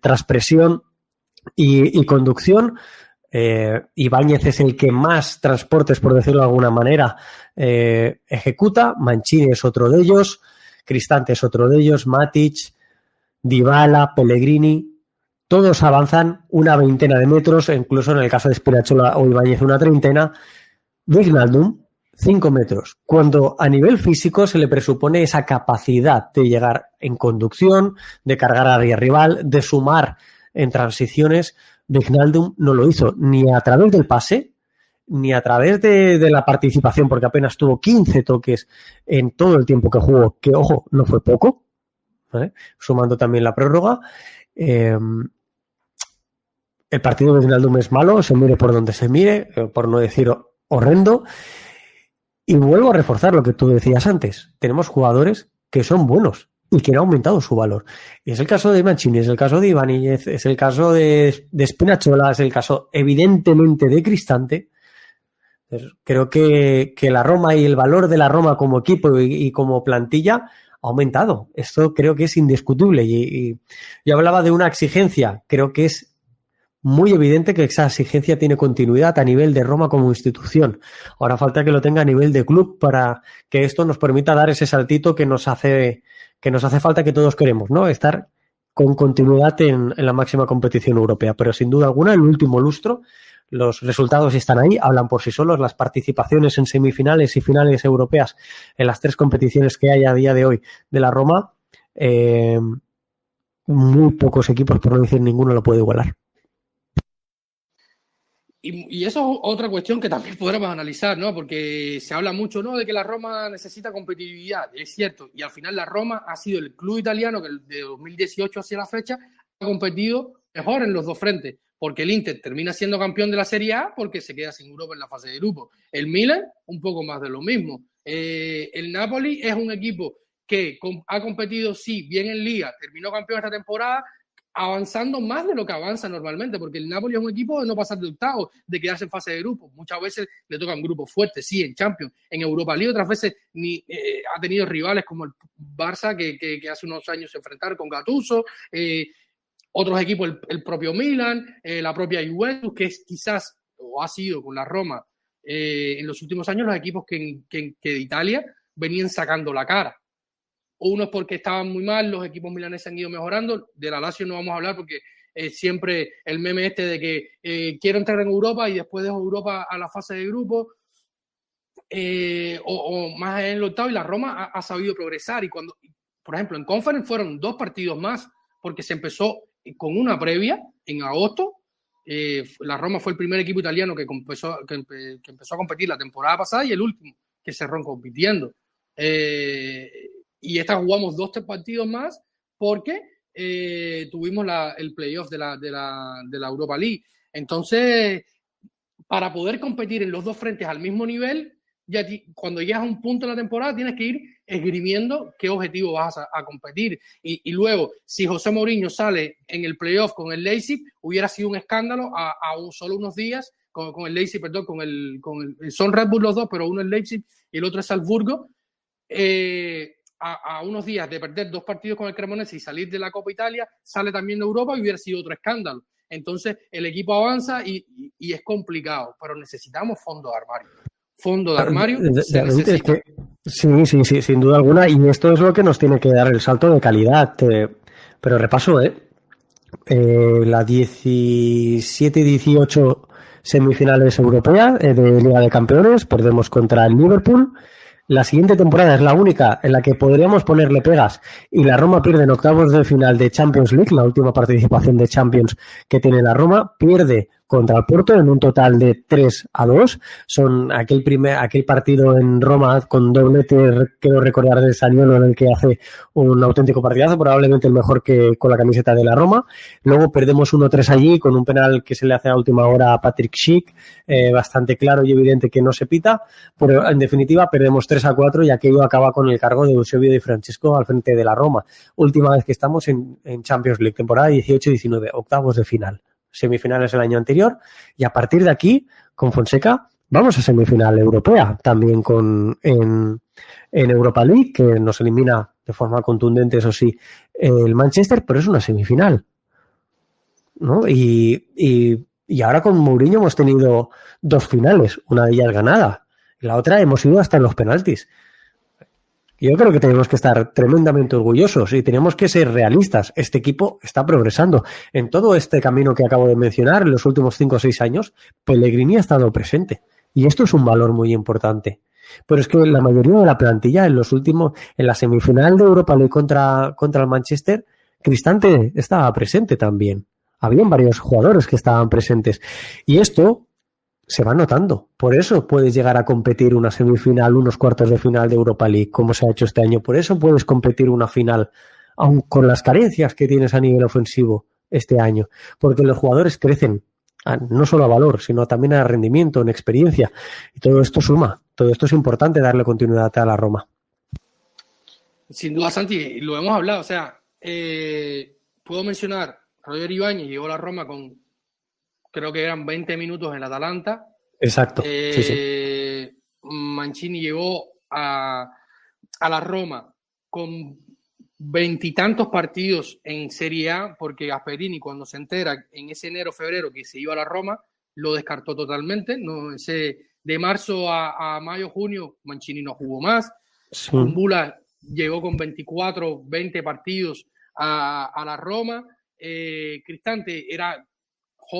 tras presión y conducción, Ibáñez es el que más transportes, por decirlo de alguna manera, ejecuta. Mancini es otro de ellos, Cristante es otro de ellos, Matic, Dybala, Pellegrini, todos avanzan una 20 de metros, incluso en el caso de Spinazzola o Ibáñez una 30. Wijnaldum 5 metros, cuando a nivel físico se le presupone esa capacidad de llegar en conducción, de cargar a rival, de sumar en transiciones. Wijnaldum no lo hizo ni a través del pase, ni a través de la participación, porque apenas tuvo 15 toques en todo el tiempo que jugó, que, ojo, no fue poco, ¿vale? Sumando también la prórroga. El partido de Wijnaldum es malo, se mire por donde se mire, por no decir horrendo. Y vuelvo a reforzar lo que tú decías antes. Tenemos jugadores que son buenos y que han aumentado su valor. Y es el caso de Mancini, es el caso de Ibáñez, es el caso de Spinazzola, es el caso evidentemente de Cristante, Creo que la Roma y el valor de la Roma como equipo y como plantilla ha aumentado. Esto creo que es indiscutible. Y yo hablaba de una exigencia. Creo que es muy evidente que esa exigencia tiene continuidad a nivel de Roma como institución. Ahora falta que lo tenga a nivel de club para que esto nos permita dar ese saltito que nos hace falta, que todos queremos, ¿no? Estar con continuidad en la máxima competición europea. Pero sin duda alguna, el último lustro, los resultados están ahí, hablan por sí solos. Las participaciones en semifinales y finales europeas en las 3 competiciones que hay a día de hoy de la Roma, muy pocos equipos, por no decir ninguno, lo puede igualar. Y eso es otra cuestión que también podremos analizar, ¿no? Porque se habla mucho, ¿no?, de que la Roma necesita competitividad, es cierto, y al final la Roma ha sido el club italiano que de 2018 hacia la fecha ha competido mejor en los dos frentes, porque el Inter termina siendo campeón de la Serie A porque se queda sin Europa en la fase de grupo. El Milan, un poco más de lo mismo. El Napoli es un equipo que ha competido, sí, bien en Liga, terminó campeón esta temporada, avanzando más de lo que avanza normalmente, porque el Napoli es un equipo de no pasar de octavos, de quedarse en fase de grupo. Muchas veces le tocan grupos fuertes, sí, en Champions, en Europa League, otras veces ha tenido rivales como el Barça, que hace unos años se enfrentaron con Gattuso, otros equipos, el propio Milan, la propia Juventus, que es quizás, o ha sido con la Roma, en los últimos años los equipos que de Italia venían sacando la cara. Unos porque estaban muy mal, los equipos milaneses han ido mejorando. De la Lazio no vamos a hablar porque siempre el meme este de que quiero entrar en Europa y después dejo Europa a la fase de grupo, o más en el octavo, y la Roma ha sabido progresar. Y cuando, por ejemplo, en Conference fueron 2 partidos más, porque se empezó con una previa en agosto. La Roma fue el primer equipo italiano que empezó a competir la temporada pasada y el último que cerró compitiendo. Y esta jugamos 2-3 partidos más porque tuvimos el playoff de la Europa League. Entonces, para poder competir en los dos frentes al mismo nivel, ya cuando llegas a un punto en la temporada tienes que ir esgrimiendo qué objetivo vas a competir. Y luego, si José Mourinho sale en el playoff con el Leipzig, hubiera sido un escándalo a solo unos días, con el Leipzig, perdón, son Red Bull los dos, pero uno es Leipzig y el otro es Salzburgo. A unos días de perder 2 partidos con el Cremonese y salir de la Copa Italia, sale también de Europa y hubiera sido otro escándalo. Entonces el equipo avanza y es complicado, pero necesitamos fondo de armario. Fondo de armario se necesita. Sí, sin duda alguna, y esto es lo que nos tiene que dar el salto de calidad. Pero repaso, la 17 y 18 semifinales europeas de Liga de Campeones, perdemos contra el Liverpool. La siguiente temporada es la única en la que podríamos ponerle pegas y la Roma pierde en octavos de final de Champions League, la última participación de Champions que tiene la Roma, pierde contra el Porto en un total de 3-2. Son aquel partido en Roma con doblete, quiero recordar, de Zaniolo, en el que hace un auténtico partidazo, probablemente el mejor que con la camiseta de la Roma. Luego perdemos 1-3 allí con un penal que se le hace a última hora a Patrick Schick, bastante claro y evidente que no se pita, pero en definitiva perdemos 3-4 y aquello acaba con el cargo de Eusebio Di Francesco al frente de la Roma. Última vez que estamos en Champions League, temporada 18-19, octavos de final. Semifinales el año anterior, y a partir de aquí, con Fonseca, vamos a semifinal europea, también en Europa League, que nos elimina de forma contundente, eso sí, el Manchester, pero es una semifinal, ¿no? Y ahora con Mourinho hemos tenido 2 finales, una de ellas ganada, y la otra hemos ido hasta en los penaltis. Yo creo que tenemos que estar tremendamente orgullosos y tenemos que ser realistas. Este equipo está progresando. En todo este camino que acabo de mencionar, en los últimos 5 o 6 años, Pellegrini ha estado presente. Y esto es un valor muy importante. Pero es que la mayoría de la plantilla en la semifinal de Europa League contra el Manchester, Cristante estaba presente también. Habían varios jugadores que estaban presentes. Y esto se va notando. Por eso puedes llegar a competir una semifinal, unos cuartos de final de Europa League, como se ha hecho este año. Por eso puedes competir una final, aun con las carencias que tienes a nivel ofensivo este año. Porque los jugadores crecen, no solo a valor, sino también a rendimiento, en experiencia. Y todo esto suma. Todo esto es importante, darle continuidad a la Roma. Sin duda, Santi, lo hemos hablado. O sea, puedo mencionar, Roger Ibáñez llegó a la Roma con, creo que eran 20 minutos en el Atalanta, Exacto, sí. Mancini llegó a la Roma con 20 y tantos partidos en Serie A, porque Gasperini, cuando se entera en ese enero-febrero que se iba a la Roma, lo descartó totalmente. No, de marzo a mayo-junio, Mancini no jugó más. Sí. Kumbula llegó con 24, 20 partidos a la Roma. Cristante era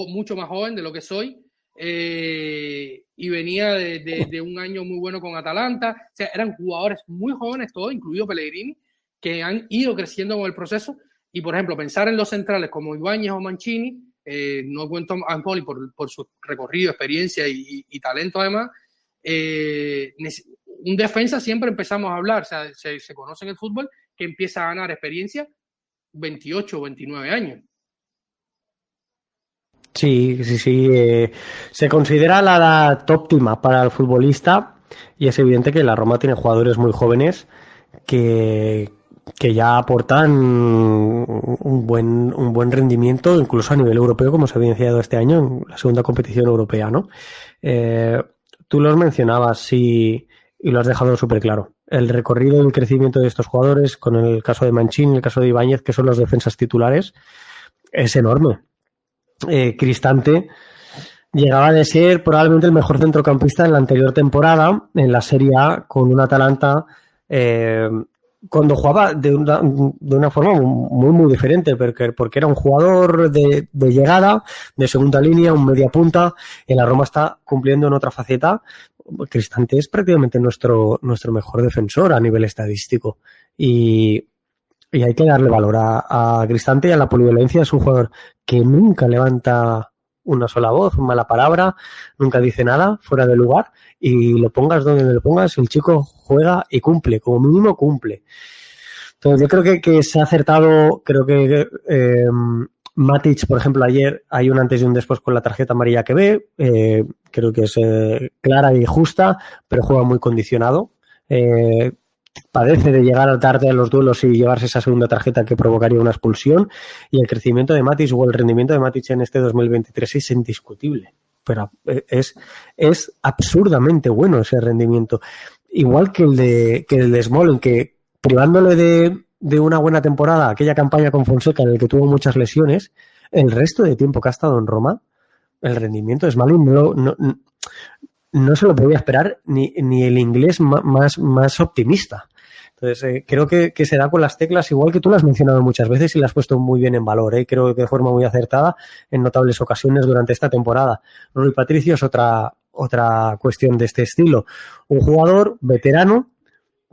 mucho más joven de lo que soy. Y venía de un año muy bueno con Atalanta. O sea, eran jugadores muy jóvenes todos, incluido Pellegrini, que han ido creciendo con el proceso. Y, por ejemplo, pensar en los centrales como Ibáñez o Mancini, no cuento a Empoli por su recorrido, experiencia y talento además. Un defensa siempre empezamos a hablar, o sea, se conoce en el fútbol que empieza a ganar experiencia 28 o 29 años. Sí. Se considera la edad óptima para el futbolista y es evidente que la Roma tiene jugadores muy jóvenes que ya aportan un buen rendimiento, incluso a nivel europeo, como se ha evidenciado este año en la segunda competición europea, ¿no? Tú los mencionabas y lo has dejado súper claro. El recorrido y el crecimiento de estos jugadores, con el caso de Mancini, el caso de Ibáñez, que son los defensas titulares, es enorme. Cristante llegaba de ser probablemente el mejor centrocampista en la anterior temporada en la Serie A con un Atalanta cuando jugaba de una forma muy diferente, porque era un jugador de llegada, de segunda línea, un media punta. En la Roma está cumpliendo en otra faceta. Cristante es prácticamente nuestro mejor defensor a nivel estadístico y hay que darle valor a Cristante y a la polivalencia. Es un jugador que nunca levanta una sola voz, una mala palabra, nunca dice nada fuera de lugar y lo pongas donde lo pongas, el chico juega y cumple, como mínimo cumple. Entonces yo creo que se ha acertado, creo que Matic, por ejemplo, ayer hay un antes y un después con la tarjeta amarilla que ve, creo que es clara y justa, pero juega muy condicionado. Padece de llegar tarde a los duelos y llevarse esa segunda tarjeta que provocaría una expulsión, y el crecimiento de Matic o el rendimiento de Matic en este 2023 es indiscutible, pero es absurdamente bueno ese rendimiento, igual que el de Smalling, que privándole de una buena temporada, aquella campaña con Fonseca en el que tuvo muchas lesiones, el resto de tiempo que ha estado en Roma, el rendimiento de Smalling no se lo podía esperar ni el inglés más optimista. Entonces, creo que se da con las teclas, igual que tú lo has mencionado muchas veces y lo has puesto muy bien en valor. Creo que de forma muy acertada en notables ocasiones durante esta temporada. Rui Patricio es otra cuestión de este estilo. Un jugador veterano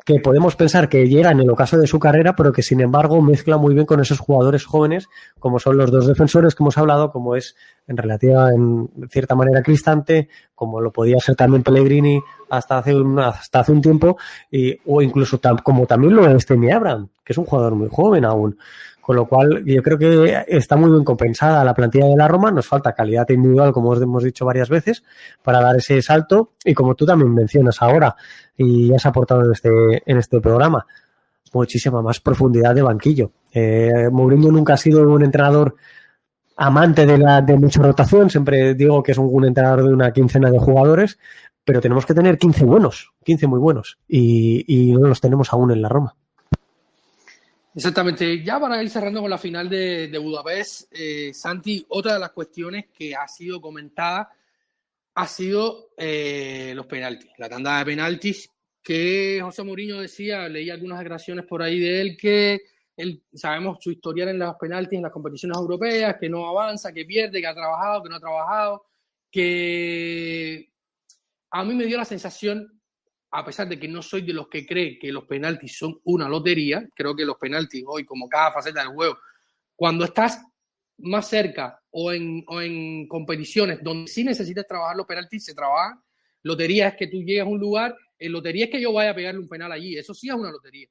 que podemos pensar que llega en el ocaso de su carrera, pero que sin embargo mezcla muy bien con esos jugadores jóvenes, como son los dos defensores que hemos hablado, como es en cierta manera Cristante, como lo podía ser también Pellegrini hasta hace un tiempo, o incluso como también lo es Tammy Abraham, que es un jugador muy joven aún. Con lo cual, yo creo que está muy bien compensada la plantilla de la Roma. Nos falta calidad individual, como os hemos dicho varias veces, para dar ese salto. Y como tú también mencionas ahora, y has aportado en este programa, muchísima más profundidad de banquillo. Mourinho nunca ha sido un entrenador amante de mucha rotación. Siempre digo que es un entrenador de una quincena de jugadores, pero tenemos que tener 15 buenos, 15 muy buenos. Y no los tenemos aún en la Roma. Exactamente. Ya para ir cerrando con la final de Budapest, Santi, otra de las cuestiones que ha sido comentada ha sido los penaltis, la tanda de penaltis, que José Mourinho decía, leí algunas declaraciones por ahí de él, que él, sabemos su historial en los penaltis, en las competiciones europeas, que no avanza, que pierde, que ha trabajado, que no ha trabajado, que a mí me dio la sensación, a pesar de que no soy de los que cree que los penaltis son una lotería, creo que los penaltis hoy, como cada faceta del juego, cuando estás más cerca o en competiciones donde sí necesitas trabajar los penaltis, se trabajan. Lotería es que tú llegas a un lugar, lotería es que yo vaya a pegarle un penal allí, eso sí es una lotería,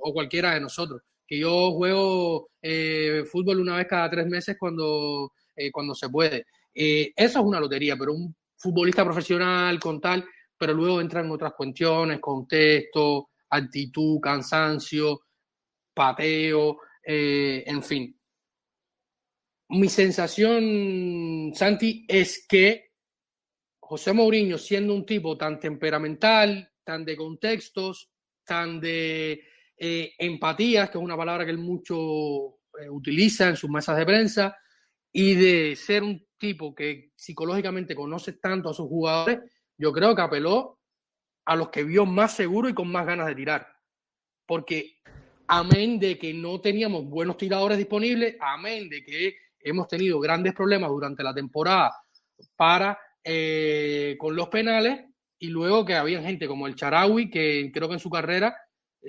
o cualquiera de nosotros. Que yo juego fútbol una vez cada 3 meses cuando se puede. Eso es una lotería, pero un futbolista profesional con tal, pero luego entran otras cuestiones, contexto, actitud, cansancio, pateo, en fin. Mi sensación, Santi, es que José Mourinho, siendo un tipo tan temperamental, tan de contextos, tan de empatías, que es una palabra que él mucho utiliza en sus mesas de prensa, y de ser un tipo que psicológicamente conoce tanto a sus jugadores, yo creo que apeló a los que vio más seguros y con más ganas de tirar. Porque amén de que no teníamos buenos tiradores disponibles, amén de que hemos tenido grandes problemas durante la temporada con los penales, y luego que había gente como el Shaarawy, que creo que en su carrera,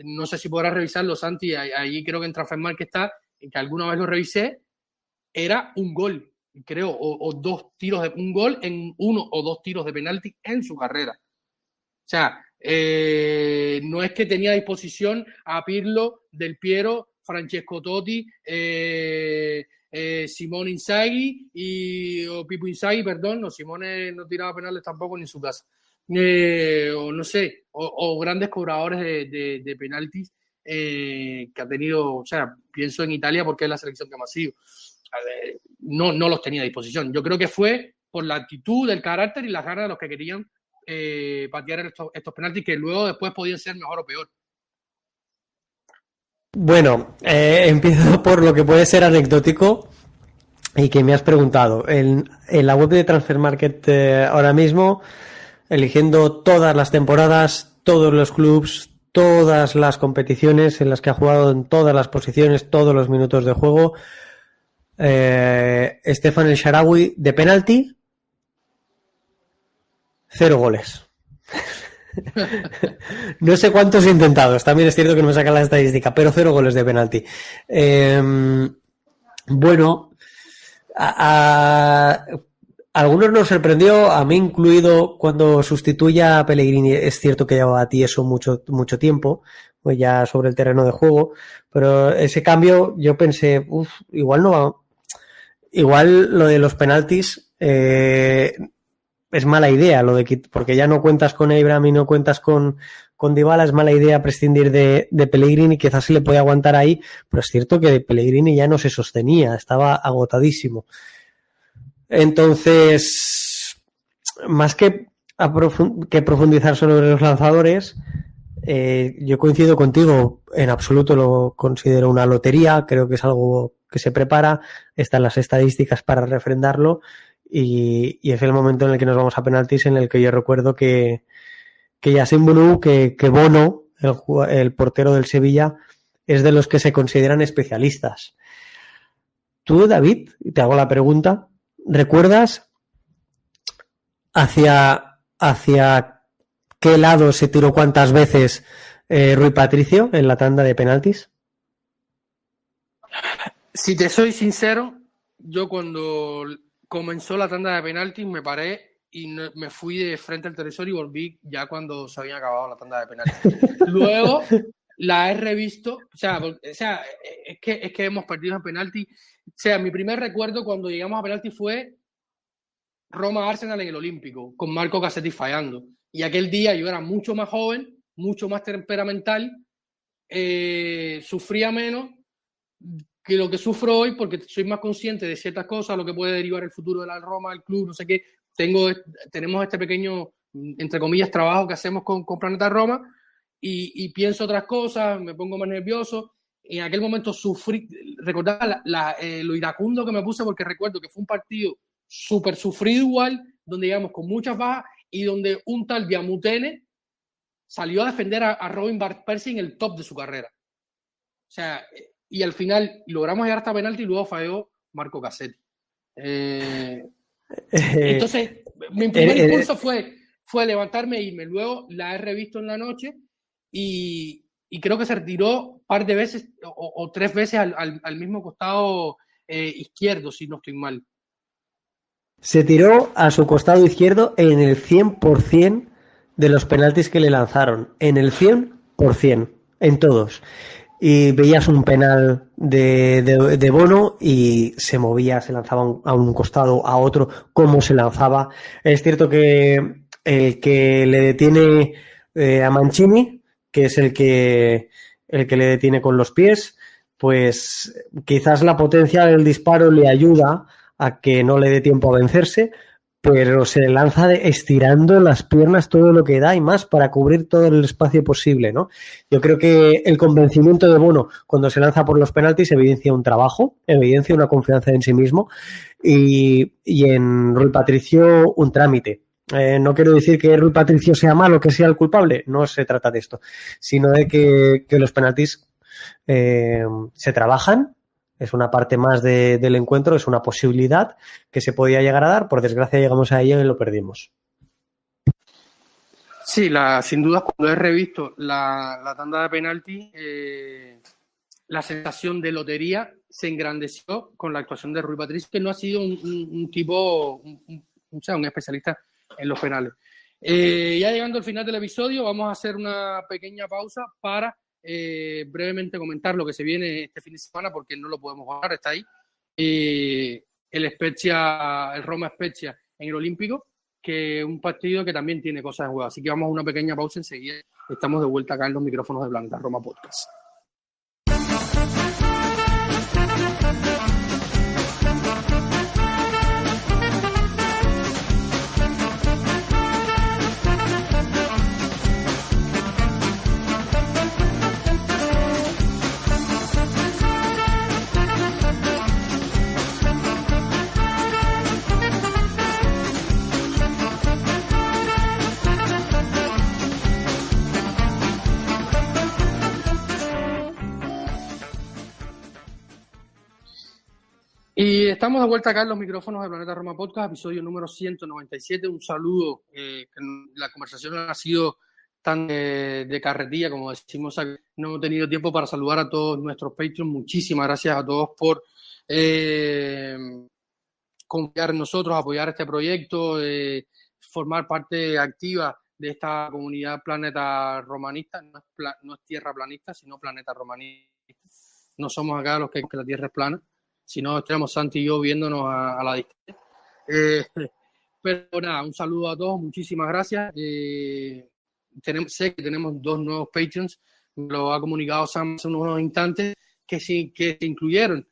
no sé si podrás revisarlo, Santi, ahí creo que en Transfermarkt está, que alguna vez lo revisé, era un gol, creo, o 2 tiros de un gol en 1 o 2 tiros de penalti en su carrera. O sea, no es que tenía a disposición a Pirlo, Del Piero, Francesco Totti, Simone Inzaghi o Pippo Inzaghi, perdón, no, Simone no tiraba penales tampoco ni en su casa. O no sé, o grandes cobradores de penaltis que ha tenido, o sea, pienso en Italia porque es la selección que más sigo. No los tenía a disposición. Yo creo que fue por la actitud, el carácter y las ganas de los que querían patear estos penaltis, que luego después podían ser mejor o peor. Bueno, empiezo por lo que puede ser anecdótico y que me has preguntado. En la web de Transfermarkt ahora mismo, eligiendo todas las temporadas, todos los clubs, todas las competiciones en las que ha jugado en todas las posiciones, todos los minutos de juego, Stefan El Shaarawy de penalti, 0 goles. No sé cuántos intentados, también es cierto que no me sacan la estadística, pero 0 goles de penalti. Bueno, a algunos nos sorprendió, a mí incluido, cuando sustituye a Pellegrini. Es cierto que llevaba a ti eso mucho tiempo, pues ya sobre el terreno de juego, pero ese cambio yo pensé, igual no va, igual lo de los penaltis es mala idea, porque ya no cuentas con Abraham y no cuentas con Dybala, es mala idea prescindir de Pellegrini, quizás se le puede aguantar ahí, pero es cierto que Pellegrini ya no se sostenía, estaba agotadísimo. Entonces, más que profundizar sobre los lanzadores, yo coincido contigo, en absoluto lo considero una lotería, creo que es algo que se prepara, están las estadísticas para refrendarlo, y es el momento en el que nos vamos a penaltis, en el que yo recuerdo que Yassine Bounou, que Bono, el portero del Sevilla, es de los que se consideran especialistas. Tú, David, te hago la pregunta, ¿recuerdas hacia qué lado se tiró cuántas veces Rui Patricio en la tanda de penaltis? Si te soy sincero, yo cuando comenzó la tanda de penaltis me paré y me fui de frente al televisor y volví ya cuando se había acabado la tanda de penaltis. Luego la he revisto, o sea, es que hemos perdido en penalti. O sea, mi primer recuerdo cuando llegamos a penalti fue Roma-Arsenal en el Olímpico, con Marco Cassetti fallando. Y aquel día yo era mucho más joven, mucho más temperamental, sufría menos que lo que sufro hoy, porque soy más consciente de ciertas cosas, lo que puede derivar el futuro de la Roma, el club, no sé qué. Tenemos este pequeño, entre comillas, trabajo que hacemos con Planeta Roma, y pienso otras cosas, me pongo más nervioso. En aquel momento sufrí, recordaba lo iracundo que me puse, porque recuerdo que fue un partido súper sufrido igual, donde llegamos con muchas bajas y donde un tal Diamutene salió a defender a Robin Van Persie en el top de su carrera. O sea, y al final logramos llegar hasta penalti y luego falló Marco Cassetti. Entonces, mi primer impulso fue levantarme e irme. Luego la he revisto en la noche y creo que se retiró un par de veces o 3 veces al mismo costado izquierdo, si no estoy mal. Se tiró a su costado izquierdo en el 100% de los penaltis que le lanzaron. En el 100%, en todos. Y veías un penal de Bono y se movía, se lanzaba a un costado, a otro, cómo se lanzaba. Es cierto que el que le detiene a Mancini, que es el que le detiene con los pies, pues quizás la potencia del disparo le ayuda a que no le dé tiempo a vencerse, pero se lanza estirando las piernas todo lo que da y más para cubrir todo el espacio posible, ¿no? Yo creo que el convencimiento de Bono cuando se lanza por los penaltis evidencia un trabajo, evidencia una confianza en sí mismo y en Rui Patricio un trámite. No quiero decir que Rui Patricio sea malo, que sea el culpable, no se trata de esto, sino de que los penaltis se trabajan. Es una parte más del encuentro, es una posibilidad que se podía llegar a dar. Por desgracia llegamos a ello y lo perdimos. Sí, sin duda cuando he revisto la tanda de penalti, la sensación de lotería se engrandeció con la actuación de Rui Patricio, que no ha sido un tipo, un especialista en los penales. Ya llegando al final del episodio, vamos a hacer una pequeña pausa para brevemente comentar lo que se viene este fin de semana, porque no lo podemos jugar, está ahí. El Roma Spezia en el Olímpico, que es un partido que también tiene cosas en juego. Así que vamos a una pequeña pausa enseguida. Estamos de vuelta acá en los micrófonos de Planeta Roma Podcast. Y estamos de vuelta acá en los micrófonos de Planeta Roma Podcast, episodio número 197. Un saludo, la conversación ha sido tan de carretilla, como decimos, no hemos tenido tiempo para saludar a todos nuestros Patreons. Muchísimas gracias a todos por confiar en nosotros, apoyar este proyecto, formar parte activa de esta comunidad Planeta Romanista. No es tierra planista, sino Planeta Romanista. No somos acá los que la tierra es plana. Si no, estaríamos Santi y yo viéndonos a la distancia. Pero nada, un saludo a todos, muchísimas gracias. Sé que tenemos 2 nuevos Patreons, me lo ha comunicado Sam hace unos instantes, que se incluyeron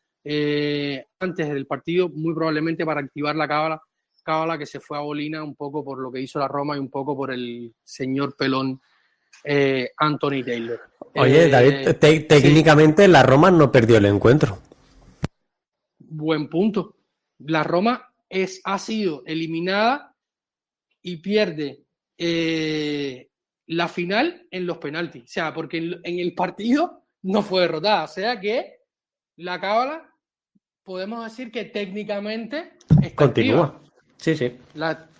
antes del partido, muy probablemente para activar la cábala que se fue a Bolina un poco por lo que hizo la Roma y un poco por el señor pelón Anthony Taylor. Oye, David, técnicamente sí. La Roma no perdió el encuentro. Buen punto. La Roma ha sido eliminada y pierde la final en los penaltis. O sea, porque en el partido no fue derrotada. O sea que la cábala, podemos decir que técnicamente está continúa. Activa. Sí, sí.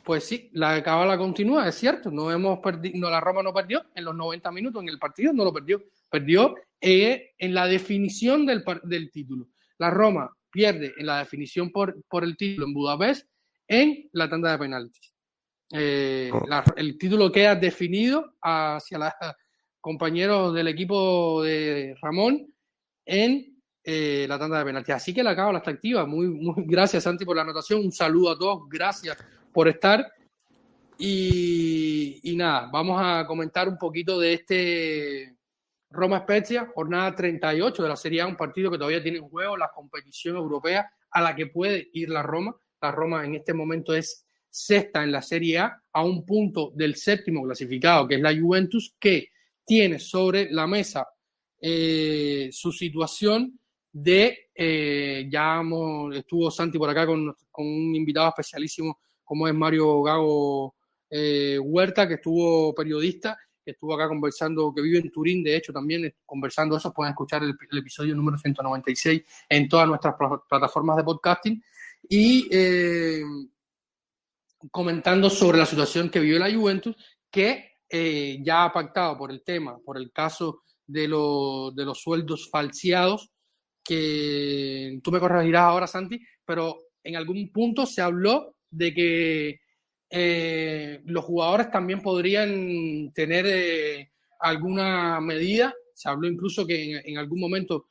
Pues sí, la cábala continúa, es cierto. La Roma no perdió en los 90 minutos, en el partido no lo perdió. Perdió en la definición del título. La Roma pierde en la definición por el título en Budapest en la tanda de penaltis. El título queda definido hacia los compañeros del equipo de Ramón en la tanda de penaltis. Así que la cábala está activa. Muy gracias, Santi, por la anotación. Un saludo a todos. Gracias por estar. Y nada, vamos a comentar un poquito de este Roma Spezia, jornada 38 de la Serie A, un partido que todavía tiene en juego la competición europea a la que puede ir la Roma. La Roma en este momento es sexta en la Serie A un punto del séptimo clasificado, que es la Juventus, que tiene sobre la mesa su situación de, estuvo Santi por acá con un invitado especialísimo como es Mario Gago Huerta, que estuvo periodista, que estuvo acá conversando, que vive en Turín, de hecho, también conversando eso. Pueden escuchar el episodio número 196 en todas nuestras plataformas de podcasting y comentando sobre la situación que vive la Juventus, que ya ha pactado por el caso de los sueldos falseados, que tú me corregirás ahora, Santi, pero en algún punto se habló de que los jugadores también podrían tener alguna medida. Se habló incluso que en algún momento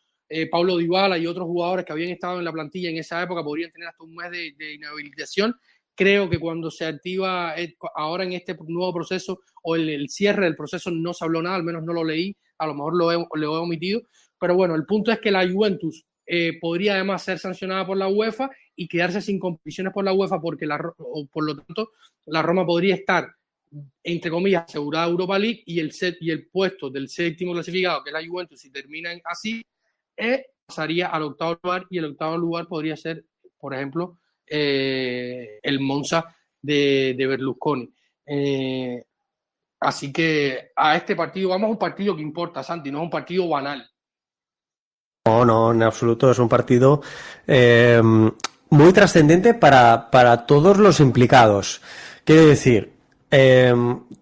Paulo Dybala y otros jugadores que habían estado en la plantilla en esa época podrían tener hasta un mes de inhabilitación. Creo que cuando se activa ahora en este nuevo proceso o el cierre del proceso no se habló nada, al menos no lo leí, a lo mejor lo he omitido, pero bueno, el punto es que la Juventus podría además ser sancionada por la UEFA y quedarse sin competiciones por la UEFA porque por lo tanto la Roma podría estar, entre comillas, asegurada Europa League y el puesto del séptimo clasificado, que es la Juventus, si terminan así, pasaría al octavo lugar, y el octavo lugar podría ser, por ejemplo, el Monza de Berlusconi. Así que a este partido, vamos a un partido que importa, Santi, no es un partido banal. No, en absoluto. Es un partido muy trascendente para todos los implicados. Quiero decir,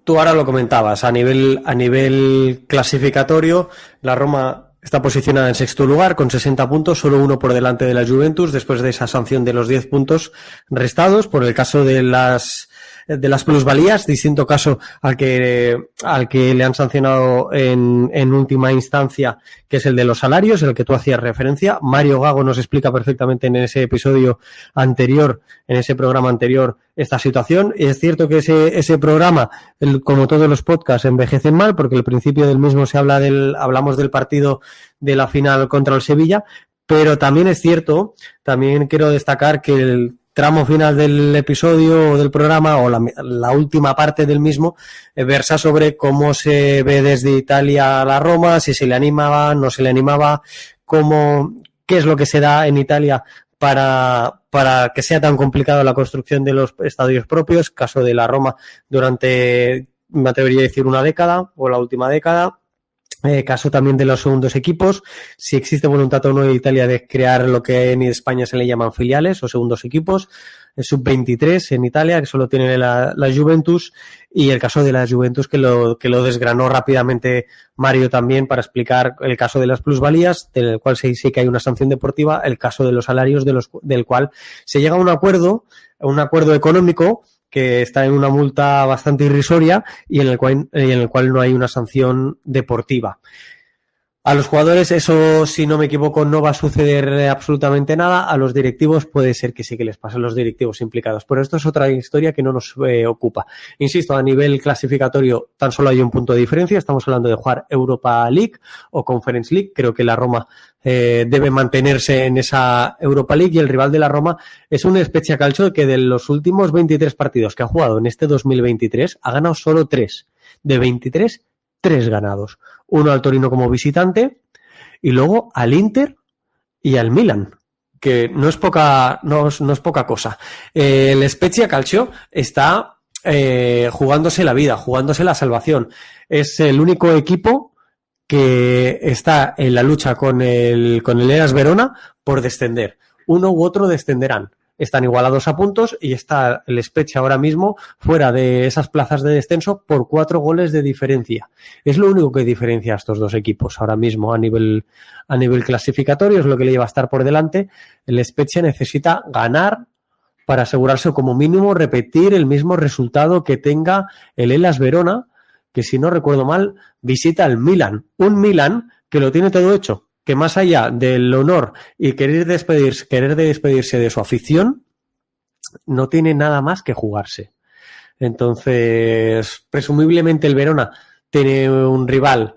tú ahora lo comentabas, a nivel clasificatorio, la Roma está posicionada en sexto lugar con 60 puntos, solo uno por delante de la Juventus, después de esa sanción de los 10 puntos restados por el caso de las plusvalías, distinto caso al que le han sancionado en última instancia, que es el de los salarios, el que tú hacías referencia. Mario Gago nos explica perfectamente en ese episodio anterior, en ese programa anterior, esta situación. Y es cierto que ese programa, como todos los podcasts, envejecen mal, porque al principio del mismo hablamos del partido de la final contra el Sevilla, pero también es cierto, también quiero destacar que el tramo final del episodio o del programa, o la última parte del mismo, versa sobre cómo se ve desde Italia a la Roma, si se le animaba, no se le animaba, qué es lo que se da en Italia para que sea tan complicado la construcción de los estadios propios, caso de la Roma durante, me atrevería a decir, una década o la última década. Caso también de los segundos equipos, si existe voluntad o no de Italia de crear lo que en España se le llaman filiales o segundos equipos, sub-23 en Italia, que solo tiene la Juventus, y el caso de la Juventus que lo desgranó rápidamente Mario también para explicar el caso de las plusvalías, del cual sí que hay una sanción deportiva, el caso de los salarios del cual se llega a un acuerdo económico que está en una multa bastante irrisoria y en el cual no hay una sanción deportiva. A los jugadores eso, si no me equivoco, no va a suceder absolutamente nada. A los directivos puede ser que sí que les pase a los directivos implicados. Pero esto es otra historia que no nos ocupa. Insisto, a nivel clasificatorio tan solo hay un punto de diferencia. Estamos hablando de jugar Europa League o Conference League. Creo que la Roma debe mantenerse en esa Europa League, y el rival de la Roma es un Spezia Calcio que de los últimos 23 partidos que ha jugado en este 2023 ha ganado solo 3. De 23, 3 ganados. Uno al Torino como visitante y luego al Inter y al Milan, que no es poca cosa. El Spezia Calcio está jugándose la vida, jugándose la salvación. Es el único equipo que está en la lucha con el Hellas Verona por descender. Uno u otro descenderán. Están igualados a puntos y está el Spezia ahora mismo fuera de esas plazas de descenso por 4 goles de diferencia. Es lo único que diferencia a estos dos equipos ahora mismo a nivel clasificatorio, es lo que le lleva a estar por delante. El Spezia necesita ganar para asegurarse, como mínimo, repetir el mismo resultado que tenga el Hellas Verona, que si no recuerdo mal, visita al Milan. Un Milan que lo tiene todo hecho, que más allá del honor y querer despedirse de su afición, no tiene nada más que jugarse. Entonces, presumiblemente el Verona tiene un rival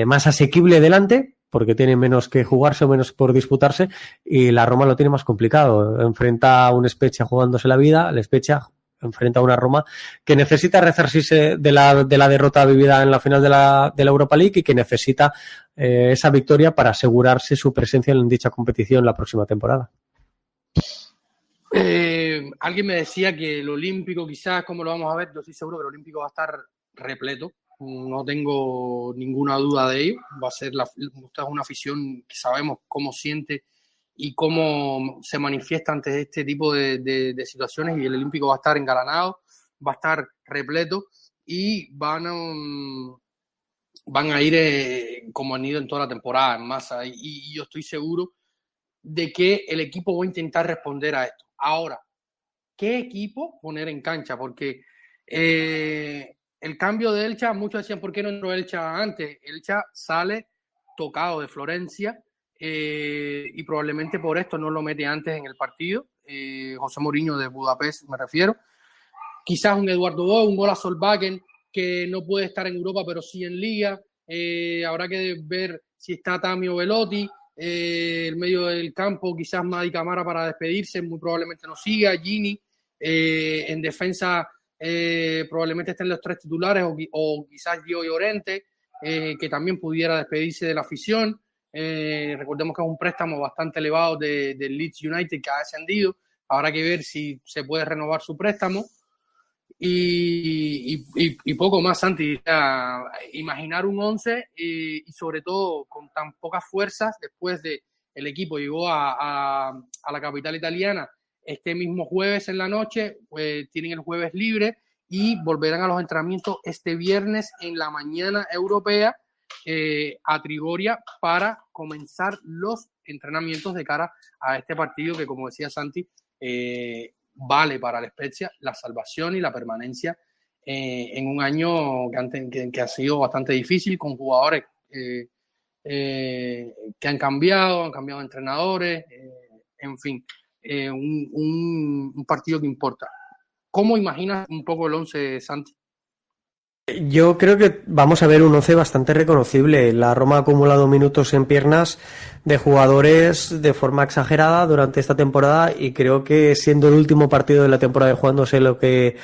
más asequible delante, porque tiene menos que jugarse o menos por disputarse, y la Roma lo tiene más complicado. Enfrenta a un Spezia jugándose la vida, el Spezia enfrenta a una Roma que necesita resarcirse de la derrota vivida en la final de la Europa League, y que necesita esa victoria para asegurarse su presencia en dicha competición la próxima temporada. Alguien me decía que el Olímpico, quizás, como lo vamos a ver, yo estoy seguro que el Olímpico va a estar repleto, no tengo ninguna duda de ello. Va a ser una afición que sabemos cómo siente y cómo se manifiesta ante este tipo de situaciones, y el Olímpico va a estar engalanado, va a estar repleto, y van a ir como han ido en toda la temporada, en masa, y yo estoy seguro de que el equipo va a intentar responder a esto. Ahora, ¿qué equipo poner en cancha? Porque el cambio de Elcha, muchos decían, ¿por qué no entró Elcha antes? Elcha sale tocado de Florencia, y probablemente por esto no lo mete antes en el partido. José Mourinho de Budapest, me refiero. Quizás un Eduardo Bo, un Ola Solbakken, que no puede estar en Europa, pero sí en Liga. Habrá que ver si está Tamio Velotti. el medio del campo, quizás Mady Camara para despedirse, muy probablemente no siga. Gini, en defensa probablemente estén los 3 titulares, o quizás Gio Llorente, que también pudiera despedirse de la afición. Recordemos que es un préstamo bastante elevado del Leeds United, que ha descendido. Habrá que ver si se puede renovar su préstamo. Y poco más, Santi. Imaginar un 11 y sobre todo con tan pocas fuerzas, después de el equipo llegó a la capital italiana este mismo jueves en la noche, tienen el jueves libre y volverán a los entrenamientos este viernes en la mañana europea a Trigoria para comenzar los entrenamientos de cara a este partido que, como decía Santi, vale para la Spezia la salvación y la permanencia en un año que ha sido bastante difícil, con jugadores que han cambiado de entrenadores, en fin, un partido que importa. ¿Cómo imaginas un poco el 11, Santi? Yo creo que vamos a ver un 11 bastante reconocible. La Roma ha acumulado minutos en piernas de jugadores de forma exagerada durante esta temporada y creo que siendo el último partido de la temporada y jugándose lo que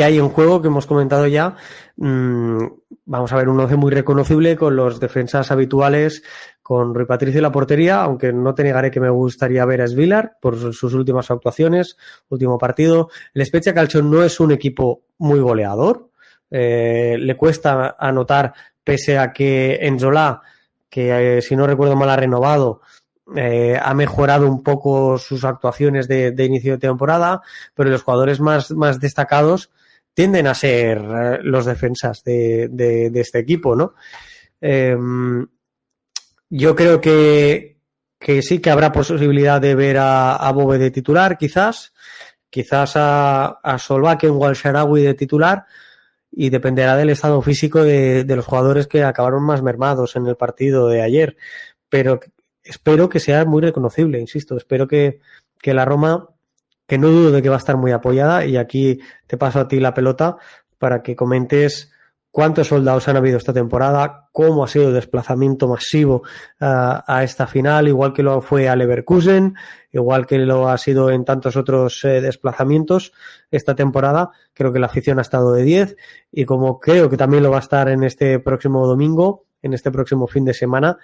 hay en juego, que hemos comentado ya, vamos a ver un 11 muy reconocible con los defensas habituales, con Rui Patricio en la portería, aunque no te negaré que me gustaría ver a Svilar por sus últimas actuaciones, último partido. El Spezia Calcio no es un equipo muy goleador. Le cuesta anotar, pese a que Nzola, que si no recuerdo mal ha renovado, ha mejorado un poco sus actuaciones de inicio de temporada, pero los jugadores más destacados tienden a ser los defensas de este equipo, ¿no? Yo creo que sí que habrá posibilidad de ver a Bove de titular, quizás a Solbakken o al Shaarawy de titular, y dependerá del estado físico de los jugadores que acabaron más mermados en el partido de ayer, pero espero que sea muy reconocible, insisto, espero que la Roma, que no dudo de que va a estar muy apoyada, y aquí te paso a ti la pelota para que comentes cuántos soldados han habido esta temporada, cómo ha sido el desplazamiento masivo a esta final, igual que lo fue a Leverkusen, igual que lo ha sido en tantos otros desplazamientos esta temporada. Creo que la afición ha estado de 10 y como creo que también lo va a estar en este próximo domingo, en este próximo fin de semana,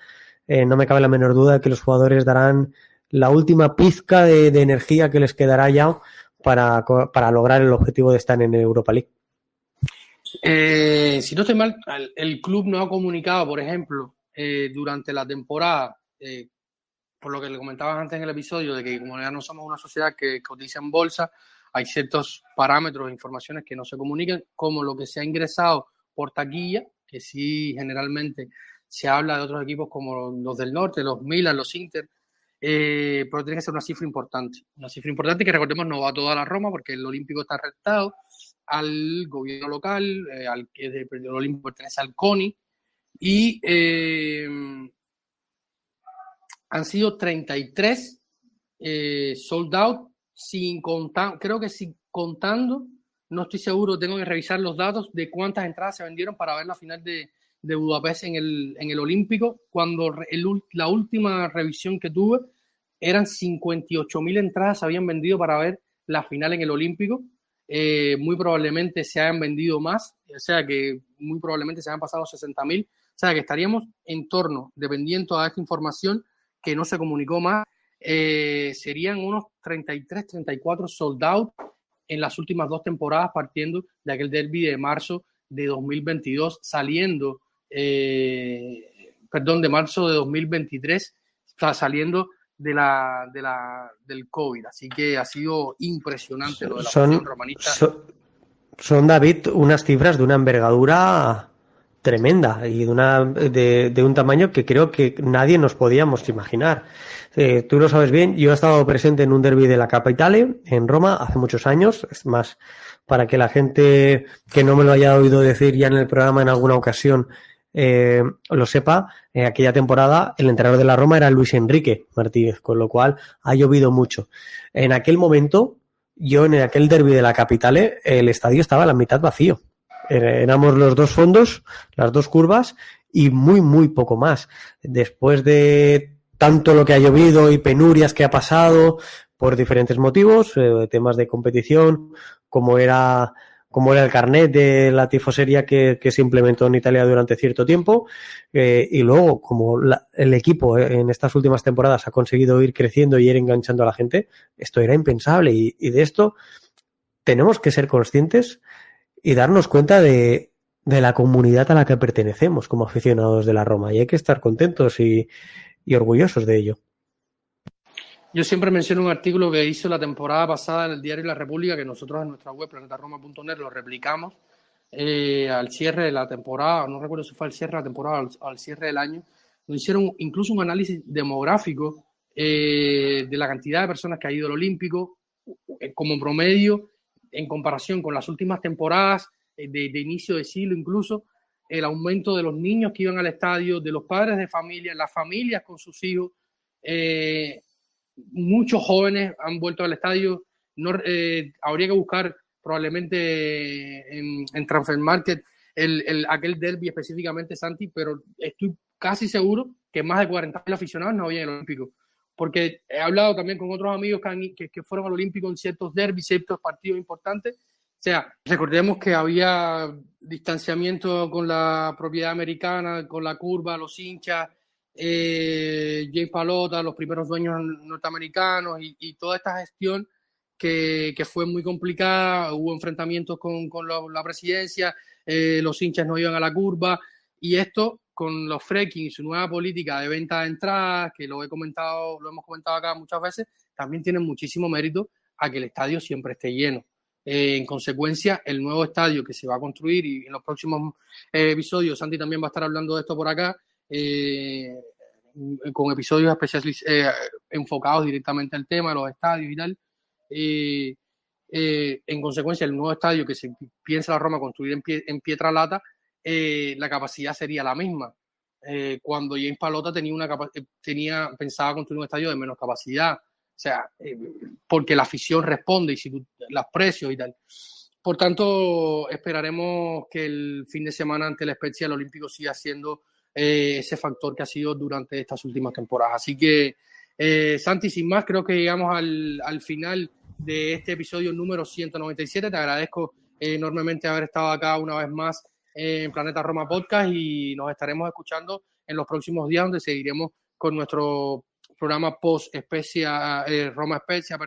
no me cabe la menor duda de que los jugadores darán la última pizca de energía que les quedará ya para lograr el objetivo de estar en Europa League. Si no estoy mal, el club no ha comunicado, por ejemplo, durante la temporada, por lo que le comentabas antes en el episodio, de que como ya no somos una sociedad que cotiza en bolsa, hay ciertos parámetros e informaciones que no se comunican, como lo que se ha ingresado por taquilla, que sí generalmente se habla de otros equipos como los del norte, los Milan, los Inter, pero tiene que ser una cifra importante que, recordemos, no va a toda la Roma porque el Olímpico está rentado al gobierno local, al que el Olímpico pertenece al CONI, y han sido 33 sold out, sin contar, creo que sin contando, no estoy seguro, tengo que revisar los datos de cuántas entradas se vendieron para ver la final de Budapest en el Olímpico. Cuando la última revisión que tuve, eran 58.000 entradas se habían vendido para ver la final en el Olímpico. Muy probablemente se hayan vendido más, o sea que muy probablemente se hayan pasado 60.000, o sea que estaríamos en torno, dependiendo a esta información que no se comunicó más, serían unos 33, 34 sold out en las últimas 2 temporadas, partiendo de aquel derbi de marzo de 2022, saliendo, de marzo de 2023, saliendo del COVID. Así que ha sido impresionante lo de la afición romanista. Son, David, unas cifras de una envergadura tremenda y de un tamaño que creo que nadie nos podíamos imaginar. Tú lo sabes bien, yo he estado presente en un derbi de la Capitale en Roma hace muchos años. Es más, para que la gente que no me lo haya oído decir ya en el programa en alguna ocasión lo sepa, en aquella temporada el entrenador de la Roma era Luis Enrique Martínez, con lo cual ha llovido mucho. En aquel momento, en aquel derbi de la Capitale, el estadio estaba a la mitad vacío. Éramos los 2 fondos, las 2 curvas y muy, muy poco más. Después de tanto lo que ha llovido y penurias que ha pasado por diferentes motivos, temas de competición, como era el carnet de la tifosería que se implementó en Italia durante cierto tiempo, y luego como el equipo en estas últimas temporadas ha conseguido ir creciendo y ir enganchando a la gente, esto era impensable y de esto tenemos que ser conscientes y darnos cuenta de la comunidad a la que pertenecemos como aficionados de la Roma, y hay que estar contentos y orgullosos de ello. Yo siempre menciono un artículo que hizo la temporada pasada en el diario La República, que nosotros en nuestra web planetaroma.net lo replicamos al cierre de la temporada, no recuerdo si fue al cierre de la temporada o al cierre del año. Nos hicieron incluso un análisis demográfico de la cantidad de personas que ha ido al Olímpico como promedio en comparación con las últimas temporadas de inicio de siglo, incluso el aumento de los niños que iban al estadio, de los padres de familia, las familias con sus hijos. Muchos jóvenes han vuelto al estadio. No, habría que buscar probablemente en Transfer Market aquel derby específicamente, Santi, pero estoy casi seguro que más de 40.000 aficionados no había en el Olímpico, porque he hablado también con otros amigos que fueron al Olímpico en ciertos derbis, ciertos partidos importantes. O sea, recordemos que había distanciamiento con la propiedad americana, con la curva, los hinchas, James Palota, los primeros dueños norteamericanos y toda esta gestión que fue muy complicada. Hubo enfrentamientos con la presidencia, los hinchas no iban a la curva, y esto con los fracking y su nueva política de venta de entradas, que lo hemos comentado acá muchas veces, también tiene muchísimo mérito a que el estadio siempre esté lleno. En consecuencia, el nuevo estadio que se va a construir, y en los próximos episodios Santi también va a estar hablando de esto por acá, con episodios especiales enfocados directamente al tema de los estadios y tal. En consecuencia, el nuevo estadio que se piensa la Roma construir en Pietralata, la capacidad sería la misma. Cuando James Palota pensaba construir un estadio de menos capacidad. O sea, porque la afición responde y si los precios y tal. Por tanto, esperaremos que el fin de semana ante la Spezia el Olímpico siga siendo ese factor que ha sido durante estas últimas temporadas. Así que, Santi, sin más, creo que llegamos al final de este episodio número 197. Te agradezco enormemente haber estado acá una vez más en Planeta Roma Podcast, y nos estaremos escuchando en los próximos días, donde seguiremos con nuestro programa post Roma Spezia,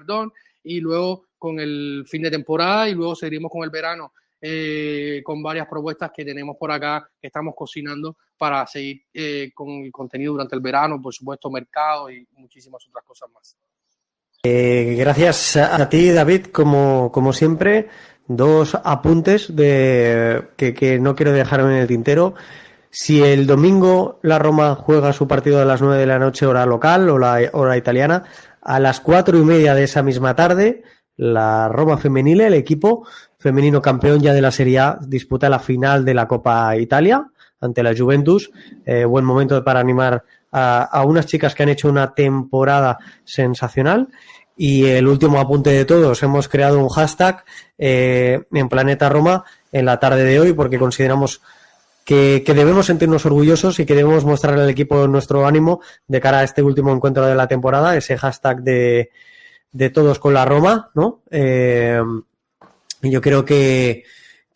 y luego con el fin de temporada, y luego seguiremos con el verano, con varias propuestas que tenemos por acá, que estamos cocinando para seguir con el contenido durante el verano, por supuesto, mercado y muchísimas otras cosas más. Gracias a ti, David, como siempre. Dos apuntes que no quiero dejarme en el tintero. Si el domingo la Roma juega su partido a las 9 de la noche, hora local, o la hora italiana, a las 4:30 de esa misma tarde, la Roma femenil, el equipo femenino campeón ya de la Serie A, disputa la final de la Copa Italia ante la Juventus. Buen momento para animar a unas chicas que han hecho una temporada sensacional. Y el último apunte de todos, hemos creado un hashtag en Planeta Roma en la tarde de hoy, porque consideramos que debemos sentirnos orgullosos y que debemos mostrar al equipo nuestro ánimo de cara a este último encuentro de la temporada, ese hashtag de todos con la Roma, ¿no? Y yo creo que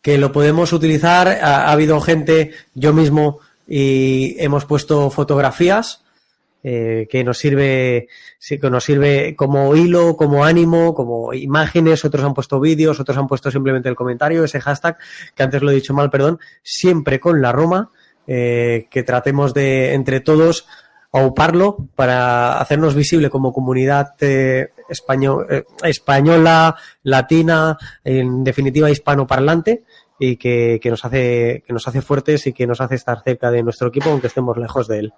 lo podemos utilizar. Ha habido gente, yo mismo, y hemos puesto fotografías que nos sirve como hilo, como ánimo, como imágenes. Otros han puesto vídeos, otros han puesto simplemente el comentario, ese hashtag, que antes lo he dicho mal, perdón, siempre con la Roma, que tratemos de, entre todos, auparlo para hacernos visible como comunidad española, latina, en definitiva hispanoparlante, y que nos hace fuertes y que nos hace estar cerca de nuestro equipo, aunque estemos lejos de él.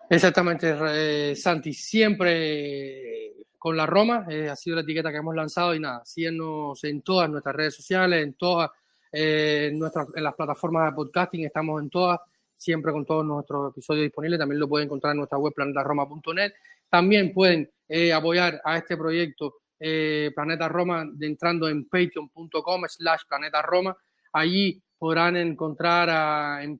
Exactamente, Santi, siempre con la Roma, ha sido la etiqueta que hemos lanzado, y nada, síguenos en todas nuestras redes sociales, en todas en las plataformas de podcasting, estamos en todas, siempre con todos nuestros episodios disponibles. También lo pueden encontrar en nuestra web planetaroma.net. También pueden apoyar a este proyecto Planeta Roma entrando en patreon.com/Planeta Roma. Allí podrán encontrar en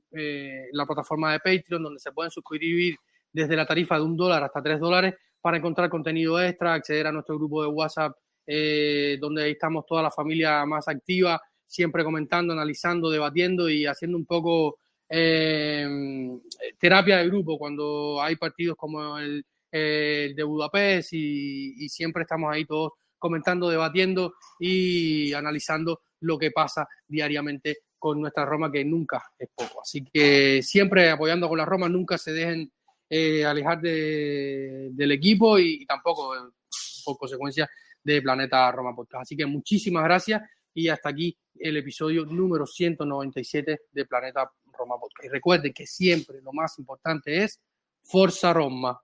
la plataforma de Patreon, donde se pueden suscribir desde la tarifa de $1 hasta $3 para encontrar contenido extra, acceder a nuestro grupo de WhatsApp, donde estamos toda la familia más activa, siempre comentando, analizando, debatiendo y haciendo un poco terapia de grupo cuando hay partidos como el de Budapest y siempre estamos ahí todos comentando, debatiendo y analizando lo que pasa diariamente con nuestra Roma, que nunca es poco. Así que siempre apoyando con la Roma, nunca se dejen alejar del equipo y tampoco, por consecuencia, de Planeta Roma Podcast. Así que muchísimas gracias y hasta aquí el episodio número 197 de Planeta Roma Podcast. Y recuerden que siempre lo más importante es Forza Roma.